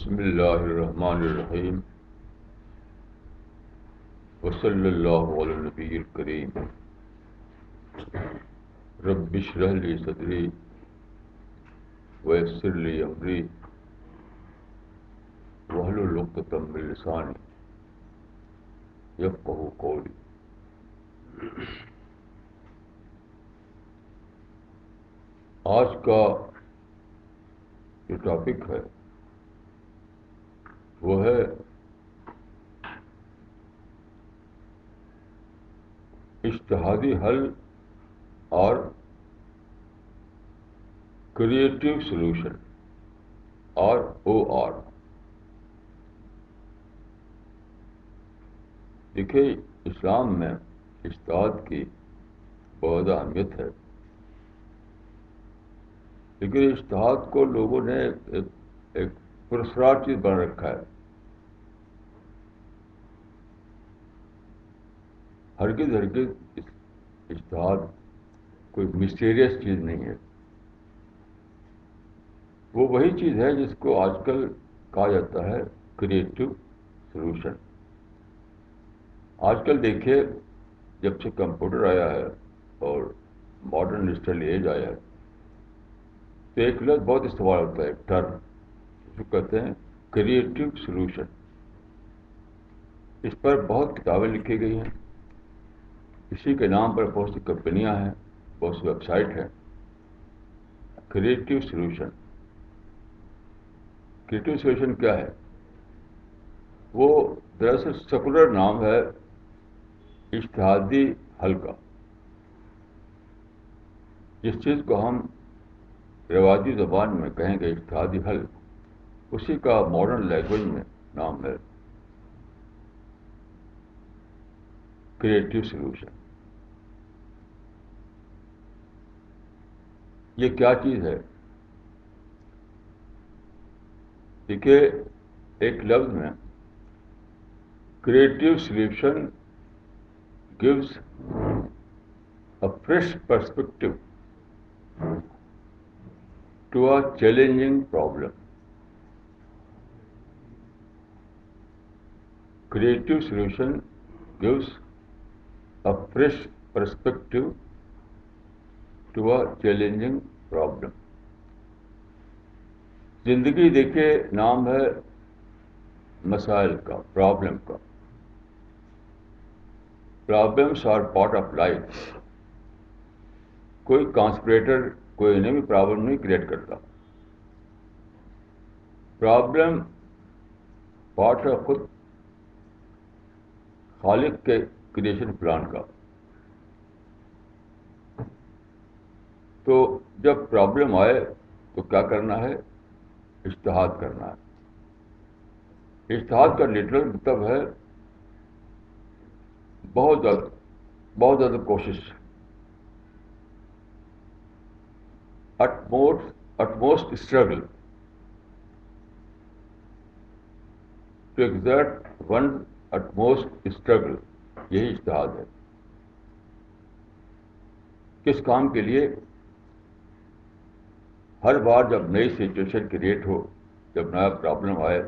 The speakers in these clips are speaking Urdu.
بسم اللہ الرحمن الرحیم وصلی اللہ علی النبی الکریم رب اشرح لی صدری ویسر لی امری واحلل عقدۃ من لسانی یفقہوا قولی. آج کا جو ٹاپک ہے وہ ہے اجتہادی حل اور کریٹو سولوشن OR. دیکھیے اسلام میں اجتہاد کی بہت زیادہ اہمیت ہے، لیکن اجتہاد کو لوگوں نے ایک پرسرار چیز بنا رکھا ہے. ہرگز اجتہاد کوئی مسٹیریس چیز نہیں ہے. وہ وہی چیز ہے جس کو آج کل کہا جاتا ہے کریٹو سولوشن. آج کل دیکھیے جب سے کمپیوٹر آیا ہے اور ماڈرن ڈیجیٹل ایج آیا ہے تو ایک لفظ بہت استعمال ہوتا ہے، ایک ٹرم جو کہتے ہیں کریٹو سولوشن. اس پر بہت کتابیں لکھی گئی ہیں، اسی کے نام پر بہت سی کمپنیاں ہیں، بہت سی ویب سائٹ ہیں. کریٹو سولوشن کیا ہے؟ وہ دراصل سیکولر نام ہے اجتہادی حل کا. جس چیز کو ہم رواجی زبان میں کہیں گے اجتہادی حل، اسی کا ماڈرن لینگویج میں نام ہے کریٹو سولوشن. یہ کیا چیز ہے؟ دیکھیے ایک لفظ میں creative solution gives a fresh perspective to a challenging problem. Creative solution gives a fresh perspective to a challenging problem. زندگی دیکھیے نام ہے مسائل کا، پرابلم کا. Problems are part of life. کوئی کانسپریٹر کوئی نئی پرابلم نہیں کریٹ کرتا. پرابلم پارٹ آف خود خالق کے کریشن پلان کا. تو جب پرابلم آئے تو کیا کرنا ہے؟ اجتہاد کرنا ہے. اجتہاد کا لٹرل مطلب ہے بہت زیادہ کوشش، utmost struggle to exert one's utmost struggle. یہی اجتہاد ہے. کس کام کے لیے؟ ہر بار جب نئی سچویشن کریٹ ہو، جب نیا پرابلم آئے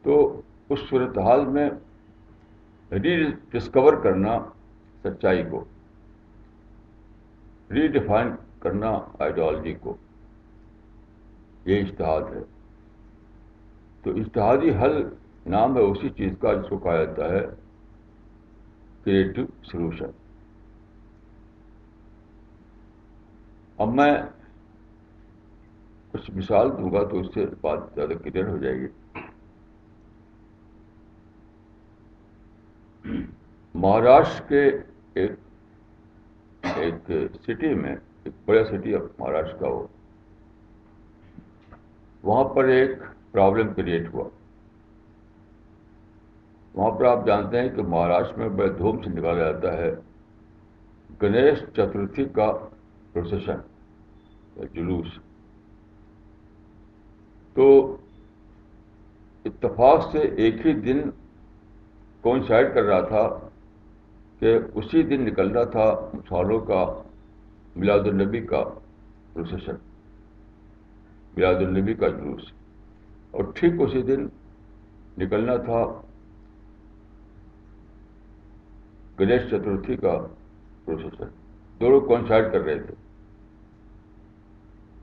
تو اس صورتحال میں ری ڈسکور کرنا سچائی کو، ری ڈیفائن کرنا آئیڈیالوجی کو، یہ اجتہاد ہے. تو اجتہادی حل نام ہے اسی چیز کا جس کو کہا جاتا ہے کریٹو سولوشن. اب میں کچھ مثال دوں گا تو اس سے بات زیادہ کلیئر ہو جائے گی. مہاراشٹر کے ایک سٹی میں، ایک بڑا سٹی آف مہاراشٹر کا وہاں پر ایک پرابلم کریٹ ہوا. وہاں پر آپ جانتے ہیں کہ مہاراشٹر میں بڑے دھوم سے نکالا جاتا ہے گنیش چترتھی کا پروسیشن، جلوس. تو اتفاق سے ایک ہی دن کوئنسائڈ کر رہا تھا کہ اسی دن نکل رہا تھا مسلمانوں کا میلاد النبی کا پروسیشن، میلاد النبی کا جلوس. اور ٹھیک اسی دن نکلنا تھا گنیش چترتھی کا پروسیسن، دونوں کوئنسائڈ کر رہے تھے.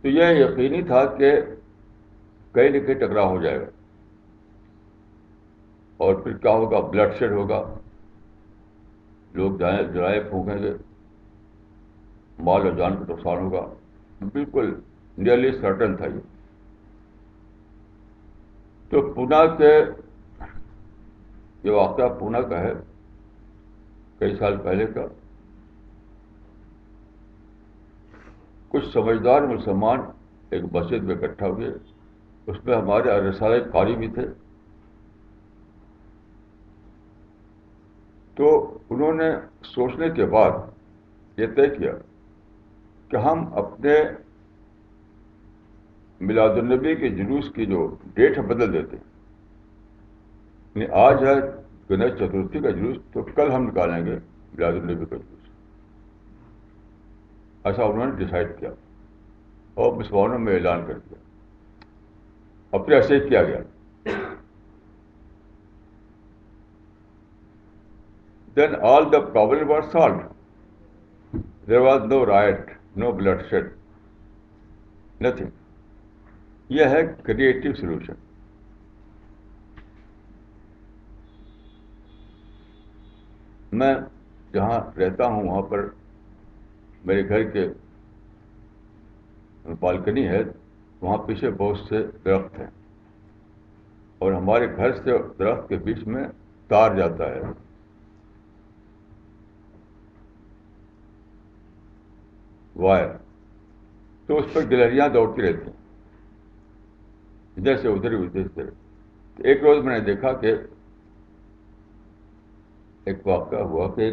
تو یہ یقینی تھا کہ کہیں نہ کہیں ٹکراؤ ہو جائے گا، اور پھر کیا ہوگا؟ بلڈ شیڈ ہوگا، لوگ جلائے پھونکیں گے، مال اور جان کو نقصان ہوگا. بالکل نیئرلی سرٹن تھا یہ. تو پونا کے یہ واقعہ پونا کا ہے، کئی سال پہلے کا. کچھ سمجھدار مسلمان ایک مسجد میں اکٹھا ہوئے، اس میں ہمارے رسالہ قاری بھی تھے. تو انہوں نے سوچنے کے بعد یہ طے کیا کہ ہم اپنے میلاد النبی کے جلوس کی جو ڈیٹ ہے بدل دیتے ہیں. یعنی آج ہے گنیش چترتھی کا جلوس، تو کل ہم نکالیں گے میلاد النبی کا جلوس. ایسا انہوں نے ڈیسائیڈ کیا اور مسلمانوں میں اعلان کر دیا، اور پھر ایسے ہی کیا گیا. Then all the problem was solved. There was no riot, no bloodshed, nothing. یہ ہے کریٹو سولوشن. میں جہاں رہتا ہوں وہاں پر میرے گھر کے بالکنی ہے، وہاں پیچھے بہت سے درخت ہیں، اور ہمارے گھر سے درخت کے بیچ میں تار جاتا ہے. وائر. تو اس پر گلہریاں دوڑتی رہتی ہیں، ادھر سے ادھر ادھر سے. ایک روز میں نے دیکھا کہ ایک واقعہ ہوا کہ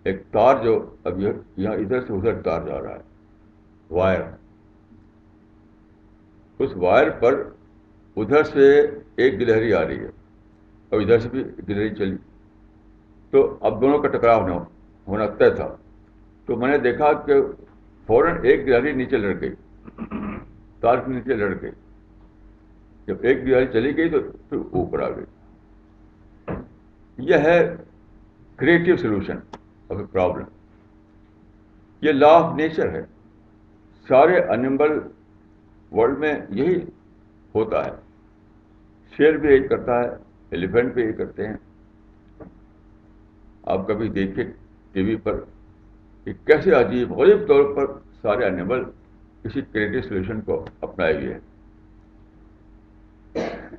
ایک تار جو اب یہاں ادھر سے ادھر تار جا رہا ہے، وائر. اس وائر پر ادھر سے ایک گلہری آ رہی ہے اور ادھر سے بھی گلہری چلی. تو اب دونوں کا ٹکراؤ ہونا طے تھا. تو میں نے دیکھا کہ فوراً ایک گلہری نیچے لڑ گئی، تار کے نیچے لڑ گئی. جب ایک گلہری چلی گئی تو پھر اوپر آ گئی. یہ ہے creative solution of a problem. یہ لا آف نیچر ہے. سارے اینیمل ورلڈ میں یہی ہوتا ہے. شیر بھی یہی کرتا ہے، ایلیفینٹ بھی یہی کرتے ہیں. آپ کبھی دیکھیں ٹی وی پر کہ کیسے عجیب غریب طور پر سارے اینیمل کسی کریٹو سولوشن کو اپنائے ہوئے ہیں.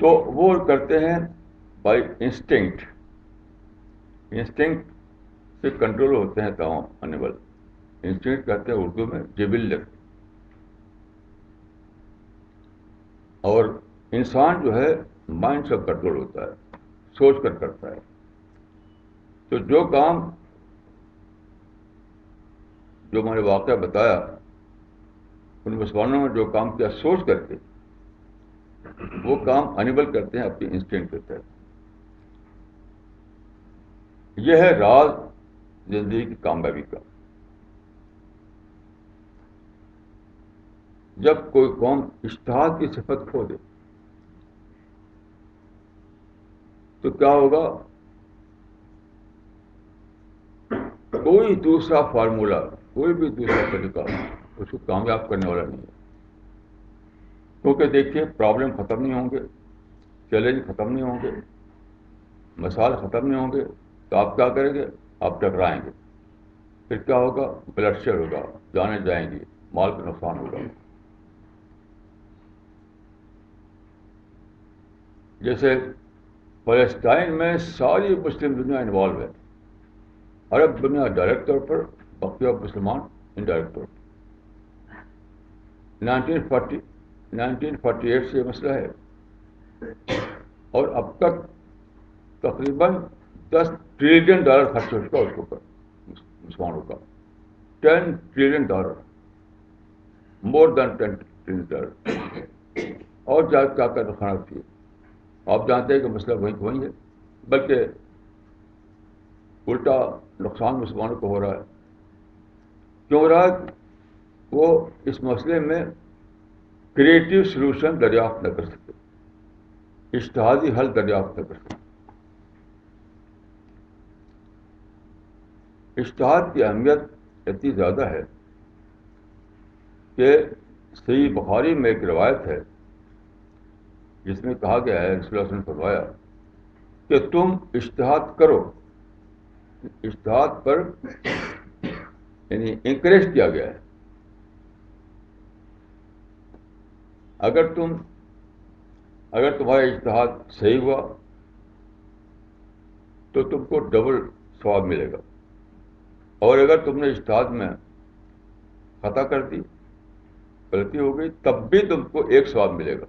تو وہ کرتے ہیں بائی انسٹنکٹ. انسٹنکٹ سے کنٹرول ہوتے ہیں تمام اینیمل. انسٹنکٹ کہتے ہیں اردو میں جبلت. اور انسان جو ہے مائنڈ سے کنٹرول ہوتا ہے، سوچ کر کرتا ہے. تو جو کام جو میں نے واقعہ بتایا ان مسلمانوں نے جو کام کیا سوچ کر کے، وہ کام اینیمل کرتے ہیں اپنی انسٹنکٹ کے تحت. یہ ہے راز زندگی کی کامیابی کا. جب کوئی قوم اجتہاد کی صفت کھو دے تو کیا ہوگا؟ کوئی دوسرا فارمولا، کوئی بھی دوسرا طریقہ اس کو کامیاب کرنے والا نہیں ہے. کیونکہ دیکھیے پرابلم ختم نہیں ہوں گے، چیلنج ختم نہیں ہوں گے، مسائل ختم نہیں ہوں گے، تو آپ کیا کریں گے؟ آپ ٹکرائیں گے. پھر کیا ہوگا؟ بلڈ شیڈ ہوگا، جانیں جائیں گی، مال کا نقصان ہوگا. جیسے فلسطین میں ساری مسلم دنیا انوالو ہے، عرب دنیا ڈائریکٹ طور پر، بقیہ مسلمان انڈائریکٹ طور پر. 1948 سے یہ مسئلہ ہے، اور اب تک تقریباً $10 ٹریلین خرچ ہو چکا اس کے اوپر مسلمانوں کا. $10 ٹریلین، مور دین $10 ٹریلین. اور کیا کیا نقصانات کیے. آپ جانتے ہیں کہ مسئلہ وہی ہے، بلکہ الٹا نقصان مسلمانوں کو ہو رہا ہے. کیوں ہو رہا ہے؟ وہ اس مسئلے میں کریٹو سولوشن دریافت نہ کر سکتے. اجتہادی حل دریافت نہ کر سکتے. اجتہاد کی اہمیت اتنی زیادہ ہے کہ صحیح بخاری میں ایک روایت ہے جس میں کہا گیا ہے، رسول اللہ صلی اللہ علیہ وسلم نے فرمایا کہ تم اجتہاد کرو. اجتہاد پر یعنی انکریج کیا گیا ہے. اگر تمہارا اجتہاد صحیح ہوا تو تم کو ڈبل ثواب ملے گا، اور اگر تم نے اجتہاد میں خطا کر دی، غلطی ہو گئی، تب بھی تم کو ایک ثواب ملے گا.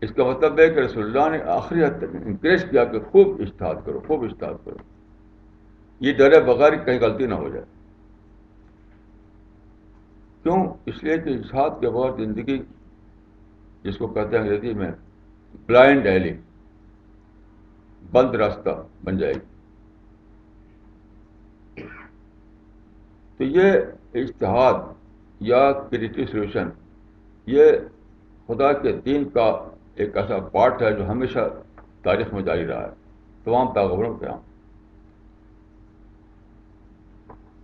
اس کا مطلب ہے کہ رسول اللہ نے آخری حد تک انکریج کیا کہ خوب اجتہاد کرو، خوب اجتہاد کرو، یہ ڈرے بغیر کہیں غلطی نہ ہو جائے. کیوں؟ اس لیے کہ اجتہاد کے بغیر زندگی، جس کو کہتے ہیں انگریزی میں بلائنڈ ایلی، بند راستہ بن جائے گی. تو یہ اجتہاد یا کریٹو سولوشن یہ خدا کے دین کا ایک ایسا پارٹ ہے جو ہمیشہ تاریخ میں جاری رہا ہے تمام پیغمبروں کے یہاں.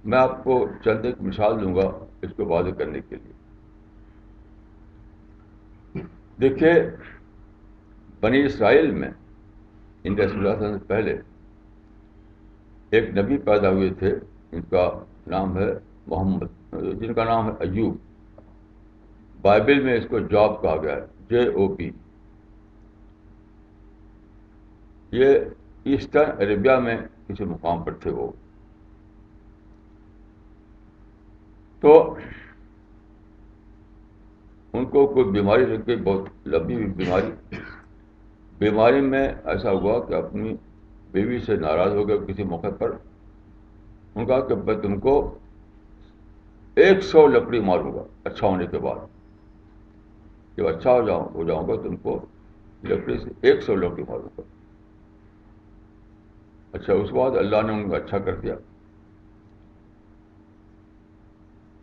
میں آپ کو چند ایک مثال دوں گا اس کو واضح کرنے کے لیے. دیکھیے، بنی اسرائیل میں ان رسول اللہ صلی اللہ علیہ وسلم سے پہلے ایک نبی پیدا ہوئے تھے جن کا نام ہے محمد، جن کا نام ہے ایوب. بائبل میں اس کو جاب کہا گیا ہے، JOB. یہ ایسٹرن عربیہ میں کسی مقام پر تھے وہ. تو ان کو کوئی بیماری لگ گئی، بہت لمبی بیماری. بیماری میں ایسا ہوا کہ اپنی بیوی سے ناراض ہو گئے کسی موقع پر. ان کا کہ میں تم کو 100 لکڑی ماروں گا اچھا ہونے کے بعد. جب اچھا ہو جاؤں گا تم کو لکڑی سے 100 لکڑی ماروں گا. اچھا، اس بعد اللہ نے ان کو اچھا کر دیا.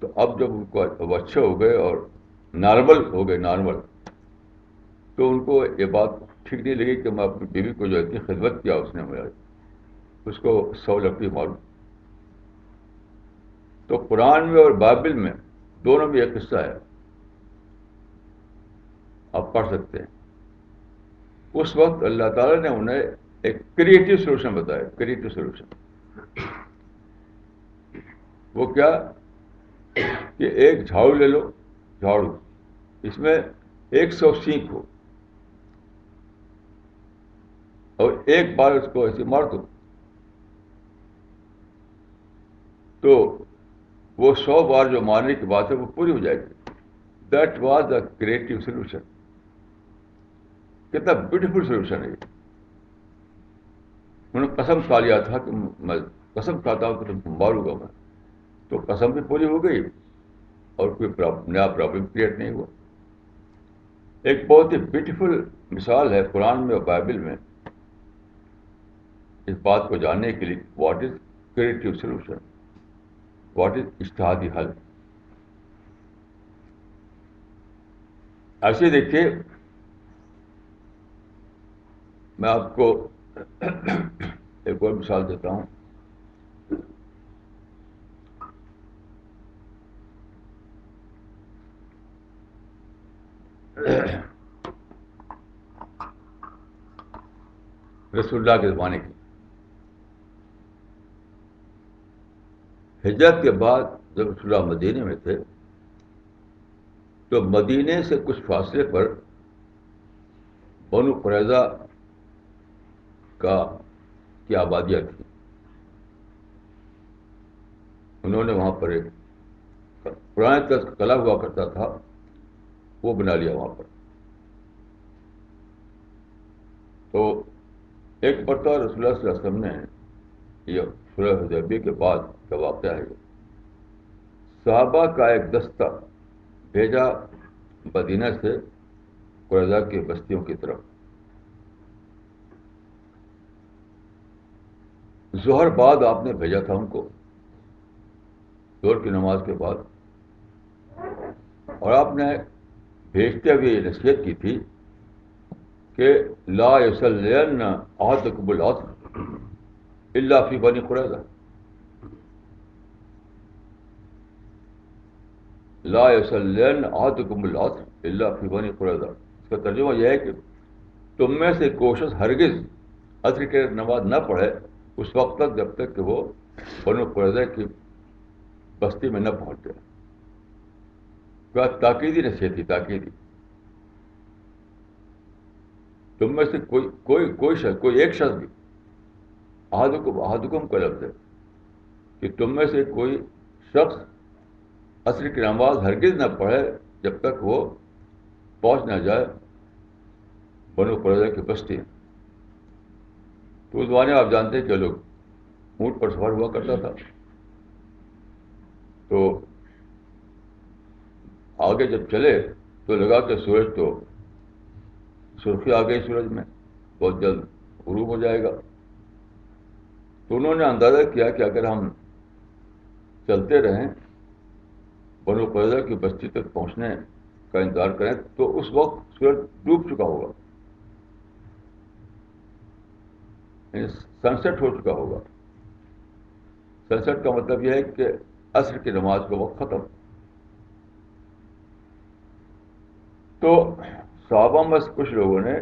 تو اب جب ان کو اب اچھے ہو گئے اور نارمل ہو گئے، نارمل، تو ان کو یہ بات ٹھیک نہیں لگی کہ میں اپنی بیوی کو جو اتنی خدمت کیا اس نے میرا، اس کو 100 لکڑی ماروں. تو قرآن میں اور بائبل میں دونوں میں ایک قصہ ہے، آپ پڑھ سکتے ہیں. اس وقت اللہ تعالیٰ نے انہیں ایک کریٹو سولوشن بتایا. کریٹو سولوشن وہ کیا کہ ایک جھاڑو لے لو، جھاڑو، اس میں 100 سینک ہو، اور ایک بار اس کو ایسے مار دو تو وہ 100 بار جو مارنے کی بات ہے وہ پوری ہو جائے گی. That was a creative solution. کتنا بیوٹیفل سولوشن ہے یہ. انہوں نے قسم کھا لیا تھا کہ میں قسم کھاتا ہوں کہ تم کو ماروں گا میں. تو قسم بھی پوری ہو گئی اور کوئی نیا پرابلم کریٹ نہیں ہوا. ایک بہت ہی بیوٹیفل مثال ہے قرآن میں اور بائبل میں اس بات کو جاننے کے لیے what is creative solution, what is اجتہادی حل. ایسے دیکھیے، میں آپ کو ایک اور مثال دیتا ہوں. رسول اللہ کے زمانے کی ہجرت کے بعد جب رسول اللہ مدینے میں تھے تو مدینے سے کچھ فاصلے پر بنو قریظہ کی آبادیاں تھیں. انہوں نے وہاں پر ایک پرانے طرز کا قلعہ ہوا کرتا تھا، وہ بنا لیا وہاں پر. تو ایک مرتبہ رسول اللہ صلی اللہ علیہ وسلم نے، یہ صلح حدیبیہ کے بعد کا واقعہ ہے، صحابہ کا ایک دستہ بھیجا مدینہ سے قریظہ کی بستیوں کی طرف. ظہر بعد آپ نے بھیجا تھا ان کو، ظہر کی نماز کے بعد، اور آپ نے بھیجتے ہوئے یہ نصیحت کی تھی کہ لا یصلین احدکم العصر الا فی بنی قریظہ. لا یصلین احدکم العصر الا فی بنی قریظہ. اس کا ترجمہ یہ ہے کہ تم میں سے کوشش ہرگز عصر کی نماز نہ پڑھے اس وقت تک جب تک کہ وہ بنو قریظہ کی بستی میں نہ پہنچ جائے. کیا تاکیدی نصیحت تھی, تاکیدی. تم میں سے کوئی ایک شخص بھی, احدکم کا لفظ ہے کہ تم میں سے کوئی شخص عصر کی نماز ہرگز نہ پڑھے جب تک وہ پہنچ نہ جائے بنو قریظہ کی بستی. تو اس زمانے میں آپ جانتے ہیں کہ لوگ اونٹ پر سوار ہوا کرتا تھا. تو آگے جب چلے تو لگا کہ سورج تو سرخی آ گئی سورج میں, بہت جلد غروب ہو جائے گا. تو انہوں نے اندازہ کیا کہ اگر ہم چلتے رہیں بنو قریظہ کی بستی تک پہنچنے کا انتظار کریں تو اس وقت سورج ڈوب چکا ہوگا, سن سیٹ ہو چکا ہوگا. سن سیٹ کا مطلب یہ ہے کہ عصر کی نماز کا وقت ختم. تو صحابہ میں سے کچھ لوگوں نے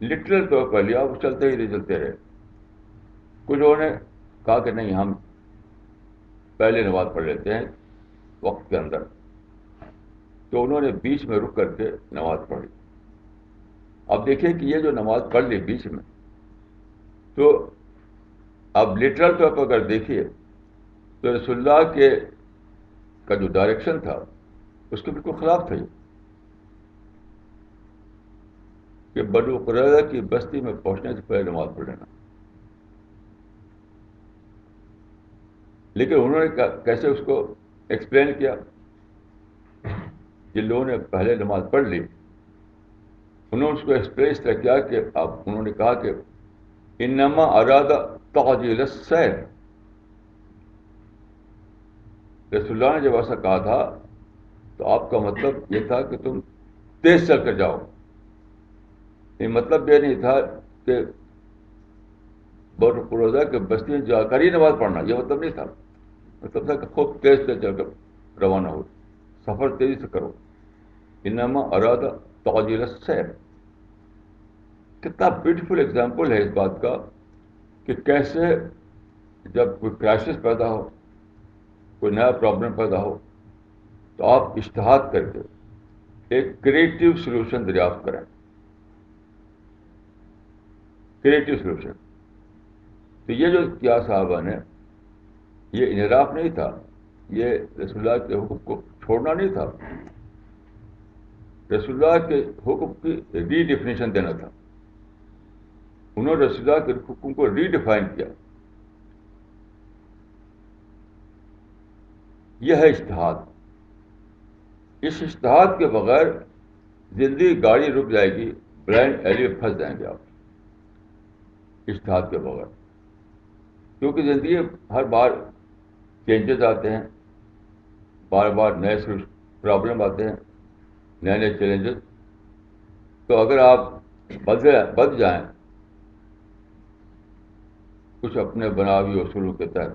لٹرل طور پر لیا, وہ چلتے ہی نہیں چلتے رہے. کچھ لوگوں نے کہا کہ نہیں, ہم پہلے نماز پڑھ لیتے ہیں وقت کے اندر. تو انہوں نے بیچ میں رک کر کے نماز پڑھی. اب دیکھیں کہ یہ جو نماز پڑھ لی بیچ میں, تو اب لٹرل طور پر اگر دیکھیے تو رسول اللہ کے کا جو ڈائریکشن تھا اس کے بالکل خلاف تھا یہ کہ بنو قریظہ کی بستی میں پہنچنے سے پہلے نماز پڑھ لینا. لیکن انہوں نے کیسے اس کو ایکسپلین کیا؟ جن لوگوں نے پہلے نماز پڑھ لی انہوں نے اس کو ایکسپلین اس طرح کیا کہ انہوں نے کہا کہ انما اراد تعجیل السیر. رسول اللہ نے جب ایسا کہا تھا تو آپ کا مطلب یہ تھا کہ تم تیز چل کر جاؤ. یہ مطلب یہ نہیں تھا کہ بنو قریظہ کے بستی میں جا کر ہی نماز پڑھنا, یہ مطلب نہیں تھا. مطلب تھا کہ خوب تیز سے چل کر روانہ ہو, سفر تیزی سے کرو. انما اراد تعجیل السیر. کتنا بیوٹیفل ایگزامپل ہے اس بات کا کہ کیسے جب کوئی کرائسس پیدا ہو, کوئی نیا پرابلم پیدا ہو, تو آپ اجتہاد کر کے ایک کریٹو سلوشن دریافت کریں. Creative solution. تو یہ جو کیا صحابہ نے, یہ انحراف نہیں تھا, یہ رسول اللہ کے حکم کو چھوڑنا نہیں تھا, رسول اللہ کے حکم کی ری ڈیفینیشن دینا تھا. انہوں نے رسول اللہ کے حکم کو ری ڈیفائن کیا. یہ ہے اجتہاد. اس اجتہاد کے بغیر زندگی گاڑی رک جائے گی, بلائنڈ ایلی میں پھنس جائیں گے آپ اجتہاد کے بغیر. کیونکہ زندگی ہر بار چینجز آتے ہیں, بار بار نئے پرابلم آتے ہیں, نئے نئے چیلنجز. تو اگر آپ بد جائیں کچھ اپنے بناوی اصولوں کے تحت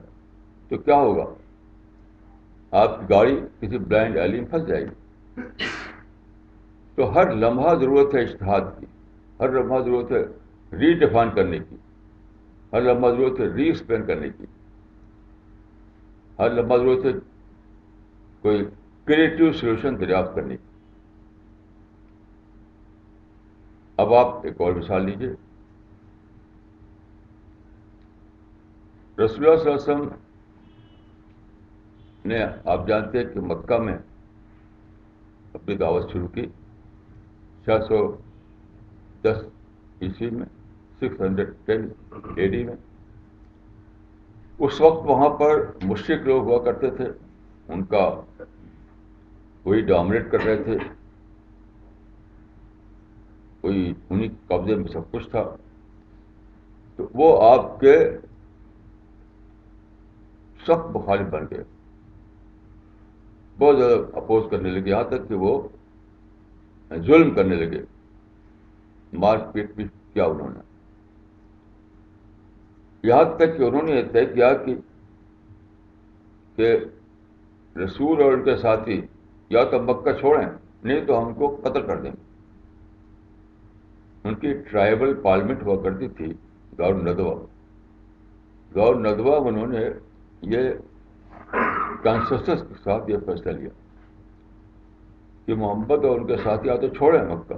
تو کیا ہوگا؟ آپ کی گاڑی کسی بلائنڈ ایلی میں پھنس جائے گی. تو ہر لمحہ ضرورت ہے اجتہاد کی, ہر لمحہ ضرورت ہے ری ڈیفائن کرنے کی, ہر لمحہ ضرورت ہے ری ایکسپلین کرنے کی, ہر لمحہ ضرورت ہے کوئی کریٹو سولوشن دریافت کرنے کی. اب آپ ایک اور مثال لیجیے. رسول اللہ صلی اللہ علیہ وسلم نے, آپ جانتے ہیں کہ مکہ میں اپنی دعوت شروع کی 610 عیسوی میں, 610 AD میں. اس وقت وہاں پر مشرک لوگ ہوا کرتے تھے, ان کا وہی ڈومینیٹ کر رہے تھے, وہی انہیں قبضے میں سب کچھ تھا. تو وہ آپ کے سخت مخالف بن گئے, بہت زیادہ اپوز کرنے لگے, یہاں تک کہ وہ ظلم کرنے لگے. مار پیٹ بھی کیا انہوں نے. یہاں تک کہ انہوں نے یہ طے کیا کہ رسول اور ان کے ساتھی یا تو مکہ چھوڑیں, نہیں تو ہم کو قتل کر دیں گے. ان کی ٹرائبل پارلیمنٹ ہوا کرتی تھی دار الندوہ. دار الندوہ میں انہوں نے یہ کنسنسس کے ساتھ یہ فیصلہ لیا کہ محمد اور ان کے ساتھی یا تو چھوڑیں مکہ,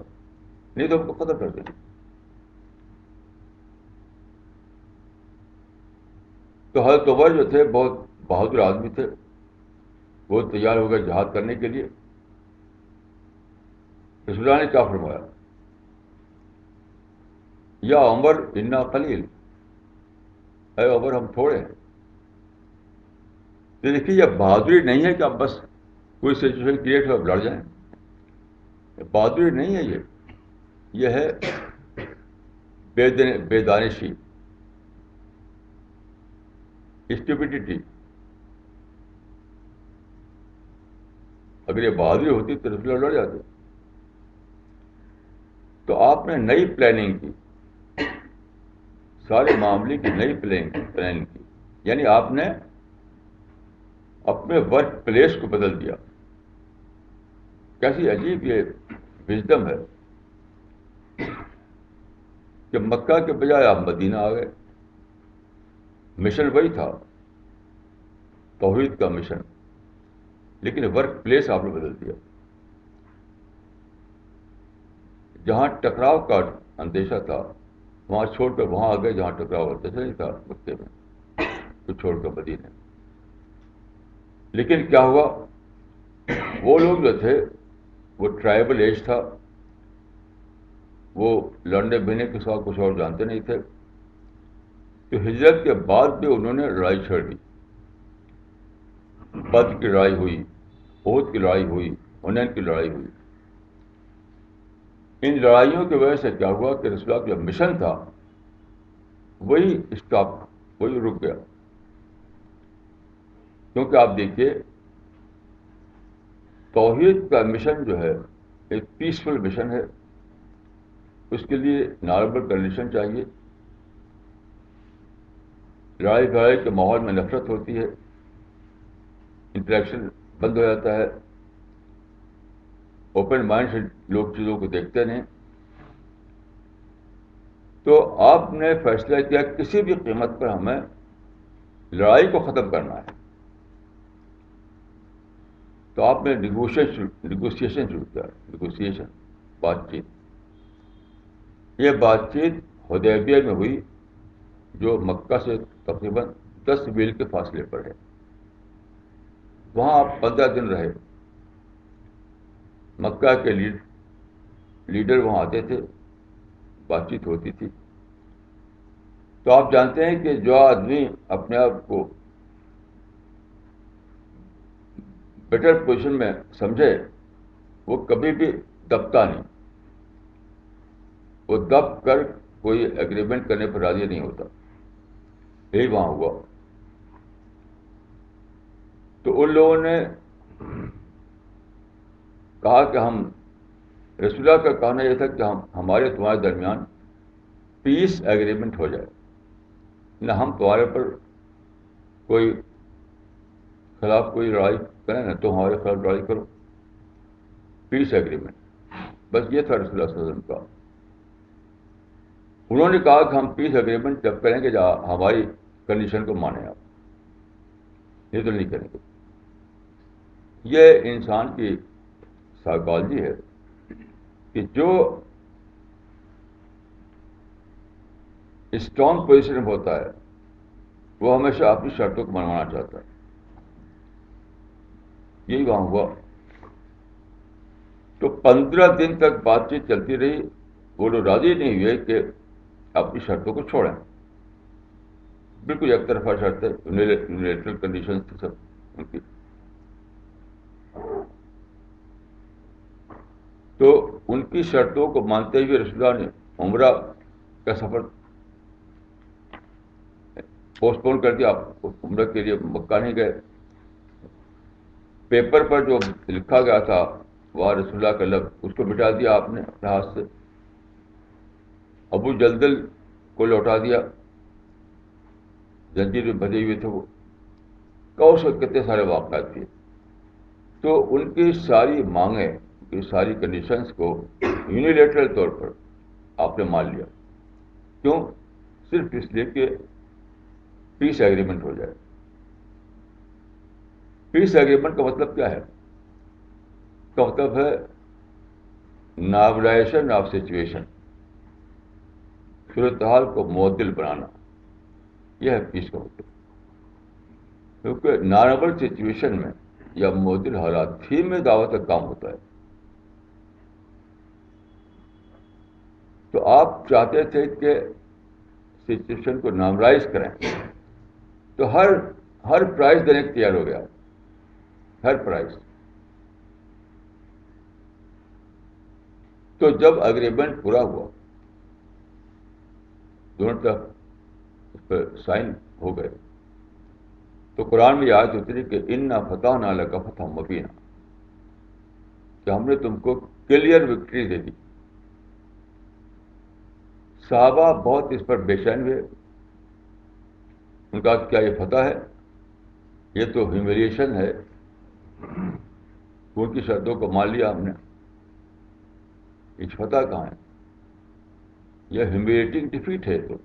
نہیں تو ہم کو قتل کر دیں گے. تو حضرت عمر جو تھے بہت بہادر آدمی تھے, وہ تیار ہو گئے جہاد کرنے کے لیے. رسول اللہ نے کیا فرمایا, یا عمر انا قلیل, اے عمر ہم تھوڑے ہیں. تو دیکھیے یہ بہادری نہیں ہے کہ آپ بس کوئی سچویشن کریٹ ہو لڑ جائیں. بہادری نہیں ہے یہ ہے بے دانشی, اسٹوپیڈیٹی. اگر یہ بہادری ہوتی تو رسول اللہ لڑ جاتے. تو آپ نے نئی پلاننگ کی, سارے معاملے کی نئی پلاننگ کی, یعنی آپ نے اپنے ورک پلیس کو بدل دیا. کیسی عجیب یہ وژڈم ہے کہ مکہ کے بجائے آپ مدینہ آ گئے. مشن وہی تھا, توحید کا مشن, لیکن ورک پلیس آپ نے بدل دیا. جہاں ٹکراؤ کا اندیشہ تھا وہاں چھوڑ کر وہاں آ گئے جہاں ٹکراؤ کا اندیشہ نہیں تھا مکے میں, تو چھوڑ کر مدینے. لیکن کیا ہوا, وہ لوگ جو تھے وہ ٹرائبل ایج تھا, وہ لڑنے بھینے کے ساتھ کچھ اور جانتے نہیں تھے. تو ہجرت کے بعد بھی انہوں نے لڑائی چھیڑ دی. بدر کی لڑائی ہوئی, احد کی لڑائی ہوئی, حنین کی لڑائی ہوئی. ان لڑائیوں کی وجہ سے کیا ہوا کہ رسول اللہ کا جو مشن تھا وہی اسٹاپ, وہی رک گیا. کیونکہ آپ دیکھیے توحید کا مشن جو ہے ایک پیسفل مشن ہے. اس کے لیے نارمل کنڈیشن چاہیے. لڑائی جھگڑے کے ماحول میں نفرت ہوتی ہے, انٹریکشن بند ہو جاتا ہے, اوپن مائنڈ سے لوگ چیزوں کو دیکھتے نہیں. تو آپ نے فیصلہ کیا کسی بھی قیمت پر ہمیں لڑائی کو ختم کرنا ہے. تو آپ نے نیگوسیشن شروع کیا. نیگوسیشن, بات چیت. یہ بات چیت حدیبیہ میں ہوئی جو مکہ سے تقریباً 10 میل کے فاصلے پر ہے. وہاں آپ 15 دن رہے. مکہ کے لیڈر وہاں آتے تھے, بات چیت ہوتی تھی. تو آپ جانتے ہیں کہ جو آدمی اپنے آپ کو بیٹر پوزیشن میں سمجھے وہ کبھی بھی دبتا نہیں. وہ دب کر کوئی ایگریمنٹ کرنے پر راضی نہیں ہوتا. یہی وہاں ہوا. تو ان لوگوں نے کہا کہ ہم, رسول اللہ کا کہنا یہ تھا کہ ہمارے تمہارے درمیان پیس ایگریمنٹ ہو جائے, نہ ہم تمہارے پر کوئی خلاف کوئی لڑائی کریں نہ تو ہمارے خلاف لڑائی کرو. پیس ایگریمنٹ, بس یہ تھا رسول اللہ صلی اللہ علیہ وسلم کا. انہوں نے کہا کہ ہم پیس ایگریمنٹ جب کریں گے جب ہماری کنڈیشن کو مانیں آپ, یہ تو نہیں کریں گے. یہ انسان کی سائیکالوجی ہے کہ جو اسٹرانگ پوزیشن میں ہوتا ہے وہ ہمیشہ اپنی شرطوں کو منوانا چاہتا ہے. یہی وہاں ہوا. تو 15 دن تک بات چیت چلتی رہی. وہ لوگ راضی نہیں ہوئے کہ اپنی شرطوں کو چھوڑیں. بالکل ایک طرفہ شرط ہے, یونیلیٹرل کنڈیشن تھی سب ان کی. تو ان کی شرطوں کو مانتے ہوئے رسول اللہ نے عمرہ کا سفر پوسٹ پون کر دیا. عمرہ کے لیے مکہ نہیں گئے. پیپر پر جو لکھا گیا تھا وہاں رسول اللہ کا لفظ, اس کو مٹا دیا آپ نے اپنے ہاتھ سے. ابو جلدل کو لوٹا دیا، زنجیر میں بندھے ہوئے تھے وہ، اور سے کتنے سارے واقعات تھے. تو ان کی ساری مانگیں، ان کی ساری کنڈیشنز کو یونیلیٹرل طور پر آپ نے مان لیا. کیوں؟ صرف اس لیے کہ پیس ایگریمنٹ ہو جائے. پیس ایگریمنٹ کا مطلب کیا ہے؟ اس کا مطلب ہے نارملائزیشن آف سچویشن، صورتحال کو معدل بنانا. یہ ہے پیس کا مطلب. کیونکہ نارمل سچویشن میں یا معدل حالات ہی میں دعوت کا کام ہوتا ہے. تو آپ چاہتے تھے کہ سچویشن کو نارملائز کریں، تو ہر پرائز دینے کو تیار ہو گیا، ہر پرائز. تو جب اگریمنٹ پورا ہوا، دونوں طرف اس پہ سائن ہو گئے، تو قرآن میں یہ آیت اتری کہ انا فتحنا لک فتحا مبینا، کہ ہم نے تم کو کلیئر وکٹری دے دی. صحابہ بہت اس پر بے چین ہوئے. ان کا کیا یہ فتح ہے؟ یہ تو ہیومیلیشن ہے. ان کی شرطوں کو مان لیا ہم نے، یہ فتح کہاں ہے؟ یہ ہیومیلیٹنگ ڈیفیٹ ہے. تو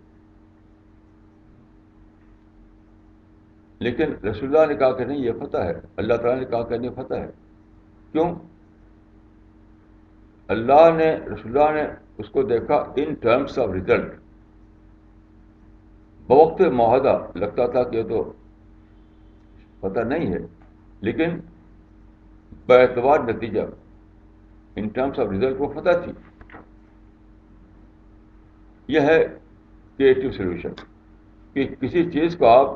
لیکن رسول اللہ نے کہا کہ نہیں یہ فتح ہے، اللہ تعالیٰ نے کہا کہ نہیں فتح ہے. کیوں؟ رسول اللہ نے اس کو دیکھا ان ٹرمس آف ریزلٹ. بوقت معاہدہ لگتا تھا کہ یہ تو فتح نہیں ہے، لیکن باعتبار نتیجہ ان ٹرمس آف ریزلٹ وہ فتح تھی. یہ ہے کریٹو سولوشن، کہ کسی چیز کو آپ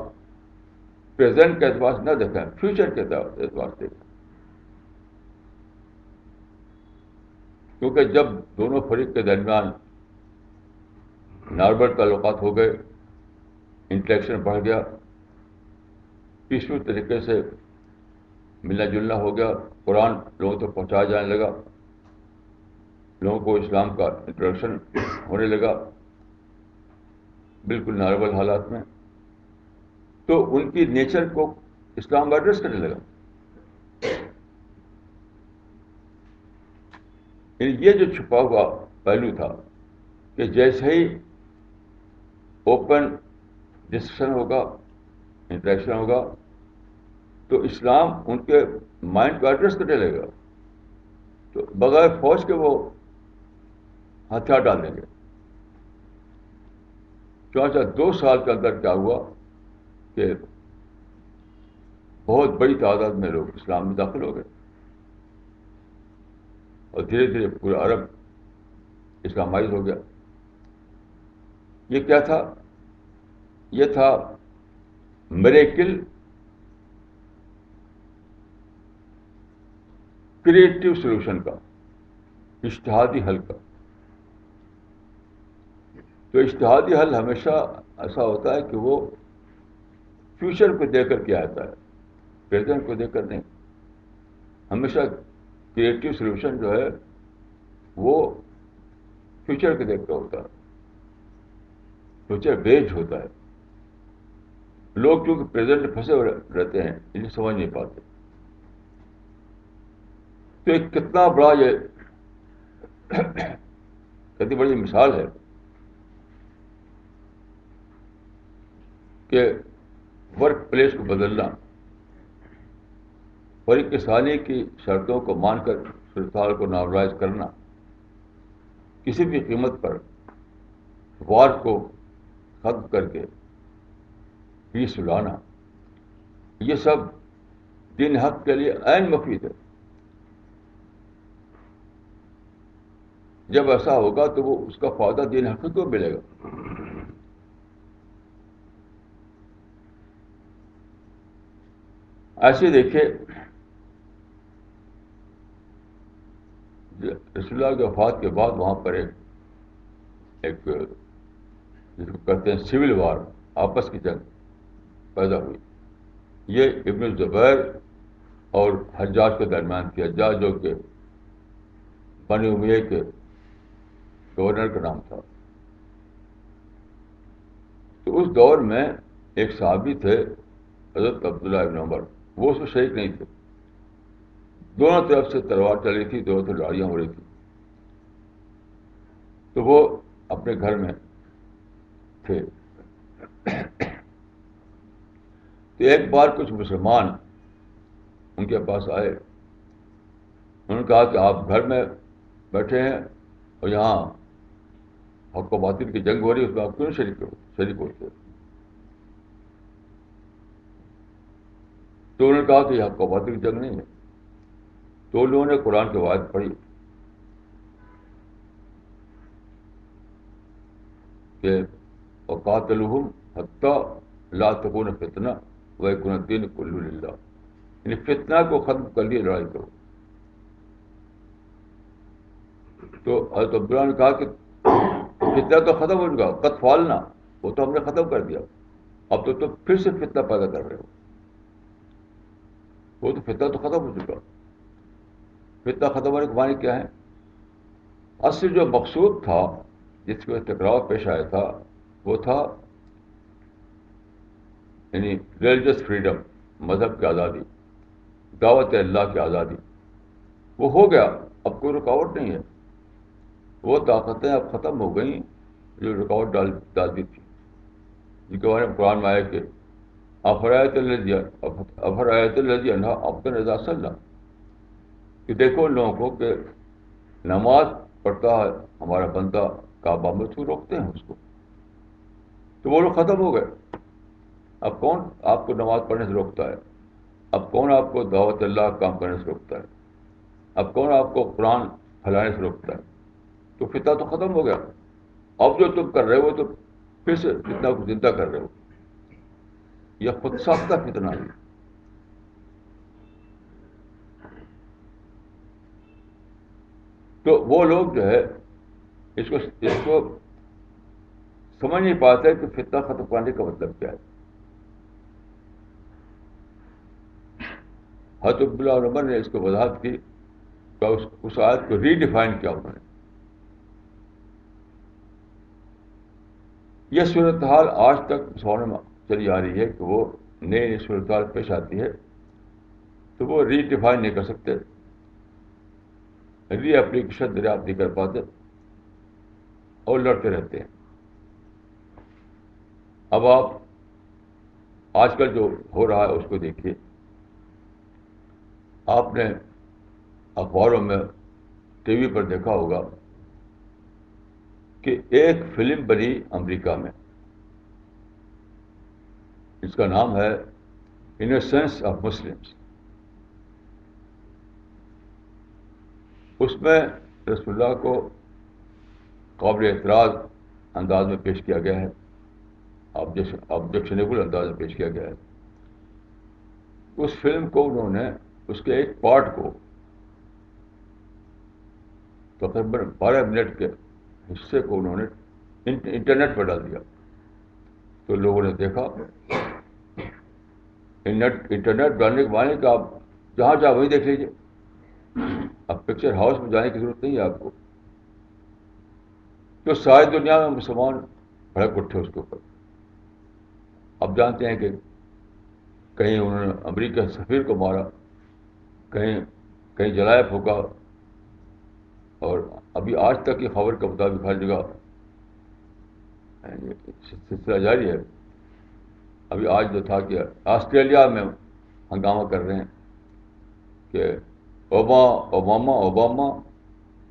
پریزنٹ کے اعتبار سے نہ دیکھیں، فیوچر کے اعتبار سے. کیونکہ جب دونوں فریق کے درمیان نارمل تعلقات ہو گئے، انٹریکشن بڑھ گیا، پیسفل طریقے سے ملنا جلنا ہو گیا، قرآن لوگوں تک پہنچایا جانے لگا، لوگوں کو اسلام کا انٹروڈکشن ہونے لگا بالکل نارمل حالات میں، تو ان کی نیچر کو اسلام ایڈریس کرنے لگا. یہ جو چھپا ہوا پہلو تھا کہ جیسے ہی اوپن ڈسکشن ہوگا، انٹریکشن ہوگا، تو اسلام ان کے مائنڈ کو ایڈریس کرنے لگے گا. تو بغیر فوج کے وہ ہتھیار ڈال دیں گے. چونچہ 2 سال کے اندر کیا ہوا کہ بہت بڑی تعداد میں لوگ اسلام میں داخل ہو گئے، اور دھیرے دھیرے پورا عرب اسلامائز ہو گیا. یہ کیا تھا؟ یہ تھا میریکل کریٹو سولوشن کا، اجتہادی حل کا. تو اجتہادی حل ہمیشہ ایسا ہوتا ہے کہ وہ فیوچر کو دیکھ کر کیا آتا ہے، پریزنٹ کو دیکھ کر نہیں. ہمیشہ کریٹو سولوشن جو ہے وہ فیوچر کو دیکھ کر ہوتا ہے، فیوچر بیسڈ ہوتا ہے. لوگ کیونکہ پریزنٹ میں پھنسے ہوئے رہتے ہیں، انہیں سمجھ نہیں پاتے. تو ایک کتنا بڑا یہ کتنی بڑی مثال ہے کہ ورک پلیس کو بدلنا، فریق ثانی کی شرطوں کو مان کر صورتحال کو نارملائز کرنا، کسی بھی قیمت پر وار کو ختم کر کے پیس لانا، یہ سب دین حق کے لیے عین مفید ہے. جب ایسا ہوگا تو وہ اس کا فائدہ دین حق کو ملے گا. ایسے دیکھیے رسول اللہ کی وفات کے بعد وہاں پر ایک جس کو کہتے ہیں سول وار، آپس کی جنگ پیدا ہوئی. یہ ابن الزبیر اور حجاج کے درمیان تھی. حجاج جو کہ بنی امیہ کے گورنر کا نام تھا. اس دور میں ایک صحابی تھے حضرت عبداللہ ابن عمر، وہ اس میں شریک نہیں تھے. دونوں طرف سے تلوار چلی تھی، دونوں طرف لڑائیاں ہو رہی تھی. تو وہ اپنے گھر میں تھے. تو ایک بار کچھ مسلمان ان کے پاس آئے. انہوں نے کہا کہ آپ گھر میں بیٹھے ہیں اور یہاں حق و باطل کی جنگ ہو رہی ہے، اس میں آپ کیوں شریک ہوتے؟ تو انہوں نے کہا کہ یہ حق و باطل کی جنگ نہیں ہے. تو لوگوں نے قرآن کی آیت پڑھی کہ وقاتلہم حتی لا تکون فتنہ ویکون الدین کلہ للہ، یعنی فتنہ کو ختم کر لیے لڑائی کرو. تو حضرت عبداللہ نے کہا کہ فتنہ تو ختم ہو چکا، قد فعلنا، وہ تو ہم نے ختم کر دیا، اب تو تم پھر سے فتنہ پیدا کر رہے ہو. وہ تو فتنہ تو ختم ہو چکا. فتنہ ختم ہونے کے معنی کیا ہے؟ اصل جو مقصود تھا جس میں ٹکراؤ پیش آیا تھا وہ تھا یعنی ریلیجس فریڈم، مذہب کی آزادی، دعوت اللہ کی آزادی. وہ ہو گیا، اب کوئی رکاوٹ نہیں ہے. وہ طاقتیں اب ختم ہو گئیں جو رکاوٹ ڈالتی تھی، جن کے بارے میں قرآن میں آیا کہ افرایت الذی انہا عبدا اذا صلی، کہ دیکھو ان لوگوں کو کہ نماز پڑھتا ہے ہمارا بندہ کعبہ میں، تو روکتے ہیں اس کو. تو وہ لوگ ختم ہو گئے. اب کون آپ کو نماز پڑھنے سے روکتا ہے؟ اب کون آپ کو دعوت اللہ کا کام کرنے سے روکتا ہے؟ اب کون آپ کو قرآن پھیلانے سے روکتا ہے؟ تو فتنہ تو ختم ہو گیا. اب جو تم کر رہے ہو تو پھر سے فتنہ کو زندہ کر رہے ہو. یہ خود ساختہ فتنہ ہے. تو وہ لوگ جو ہے اس کو سمجھ نہیں پاتے کہ فتنہ ختم کرنے کا مطلب کیا ہے. حضرت عبداللہ عمر نے اس کو وضاحت کی کہ اس آیت کو ری ڈیفائن کیا انہوں نے. یہ صورتحال آج تک مسلمانوں میں چلی آ رہی ہے کہ وہ نئی صورتحال پیش آتی ہے تو وہ ری ڈیفائن نہیں کر سکتے، ری اپلیکیشن دریافت نہیں کر پاتے اور لڑتے رہتے ہیں. اب آپ آج کل جو ہو رہا ہے اس کو دیکھیے. آپ نے اخباروں میں، ٹی وی پر دیکھا ہوگا کہ ایک فلم بنی امریکہ میں، اس کا نام ہے انوسینس آف مسلمس. اس میں رسول اللہ کو قابل اعتراض انداز میں پیش کیا گیا ہے، آبجیکشنیبل انداز میں پیش کیا گیا ہے. اس فلم کو انہوں نے، اس کے ایک پارٹ کو، تقریباً 12 منٹ کے حصے کو انہوں نے انٹرنیٹ پر ڈال دیا. تو لوگوں نے دیکھا. انٹرنیٹ ڈالنے کے معنی کہ آپ جہاں چاہے وہیں دیکھ لیجیے، اب پکچر ہاؤس میں جانے کی ضرورت نہیں ہے آپ کو. تو ساری دنیا میں مسلمان بھڑک اٹھے اس کے اوپر. اب جانتے ہیں کہ کہیں انہوں نے امریکہ سفیر کو مارا، کہیں جلایا پھونکا، اور ابھی آج تک کی خبر کے مطابق ہر جگہ سلسلہ جاری ہے. ابھی آج جو تھا کہ آسٹریلیا میں ہنگامہ کر رہے ہیں کہ اوباما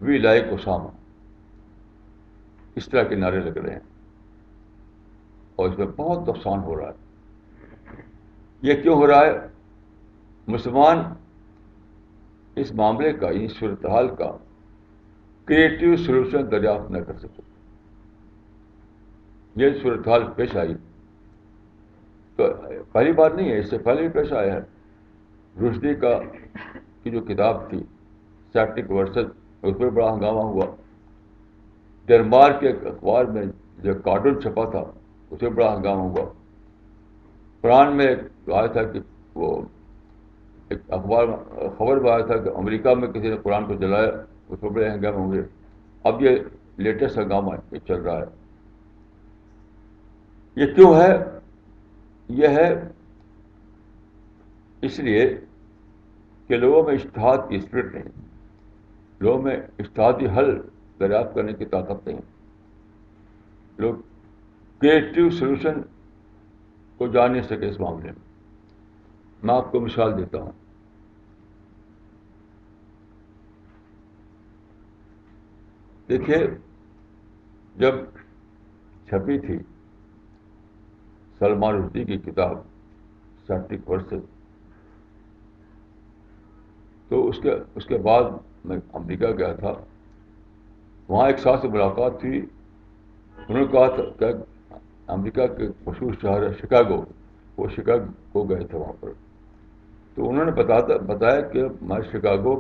وی لائک اسامہ، اس طرح کے نعرے لگ رہے ہیں اور اس میں بہت نقصان ہو رہا ہے. یہ کیوں ہو رہا ہے؟ مسلمان اس معاملے کا، اس صورتحال کا کریٹو سولوشن دریافت نہ کر سکے. یہ صورتحال پیش آئی تو پہلی بات نہیں ہے، اس سے پہلے بھی پیش آیا ہے. رشدی کی جو کتاب تھی سیپٹک ورسز، اس میں بڑا ہنگامہ ہوا. ڈنمارک کے ایک اخبار میں جو کارٹون چھپا تھا اس میں بڑا ہنگامہ ہوا. قرآن میں ایک آیا تھا کہ وہ ایک اخبار خبر میں آیا تھا کہ امریکہ میں کسی نے قرآن کو جلایا، اس میں بڑے ہنگامے ہوئے. اب یہ لیٹسٹ ہنگامہ چل رہا ہے. یہ کیوں ہے؟ یہ ہے اس لیے کہ لوگوں میں اجتہاد کی اسپرٹ نہیں، لوگوں میں اجتہادی حل دریافت کرنے کی طاقت نہیں، لوگ کریٹو سولوشن کو جان نہیں سکے اس معاملے میں۔ میں آپ کو مثال دیتا ہوں۔ دیکھیے، جب چھپی تھی سلمان رشدی کی کتاب سیپٹک ورسز، تو اس کے بعد میں امریکہ گیا تھا۔ وہاں ایک ساتھ سے ملاقات تھی، انہوں نے کہا تھا کہ امریکہ کے مشہور شہر ہے شکاگو، وہ شکاگو گئے تھے وہاں پر۔ تو انہوں نے بتایا کہ میں شکاگو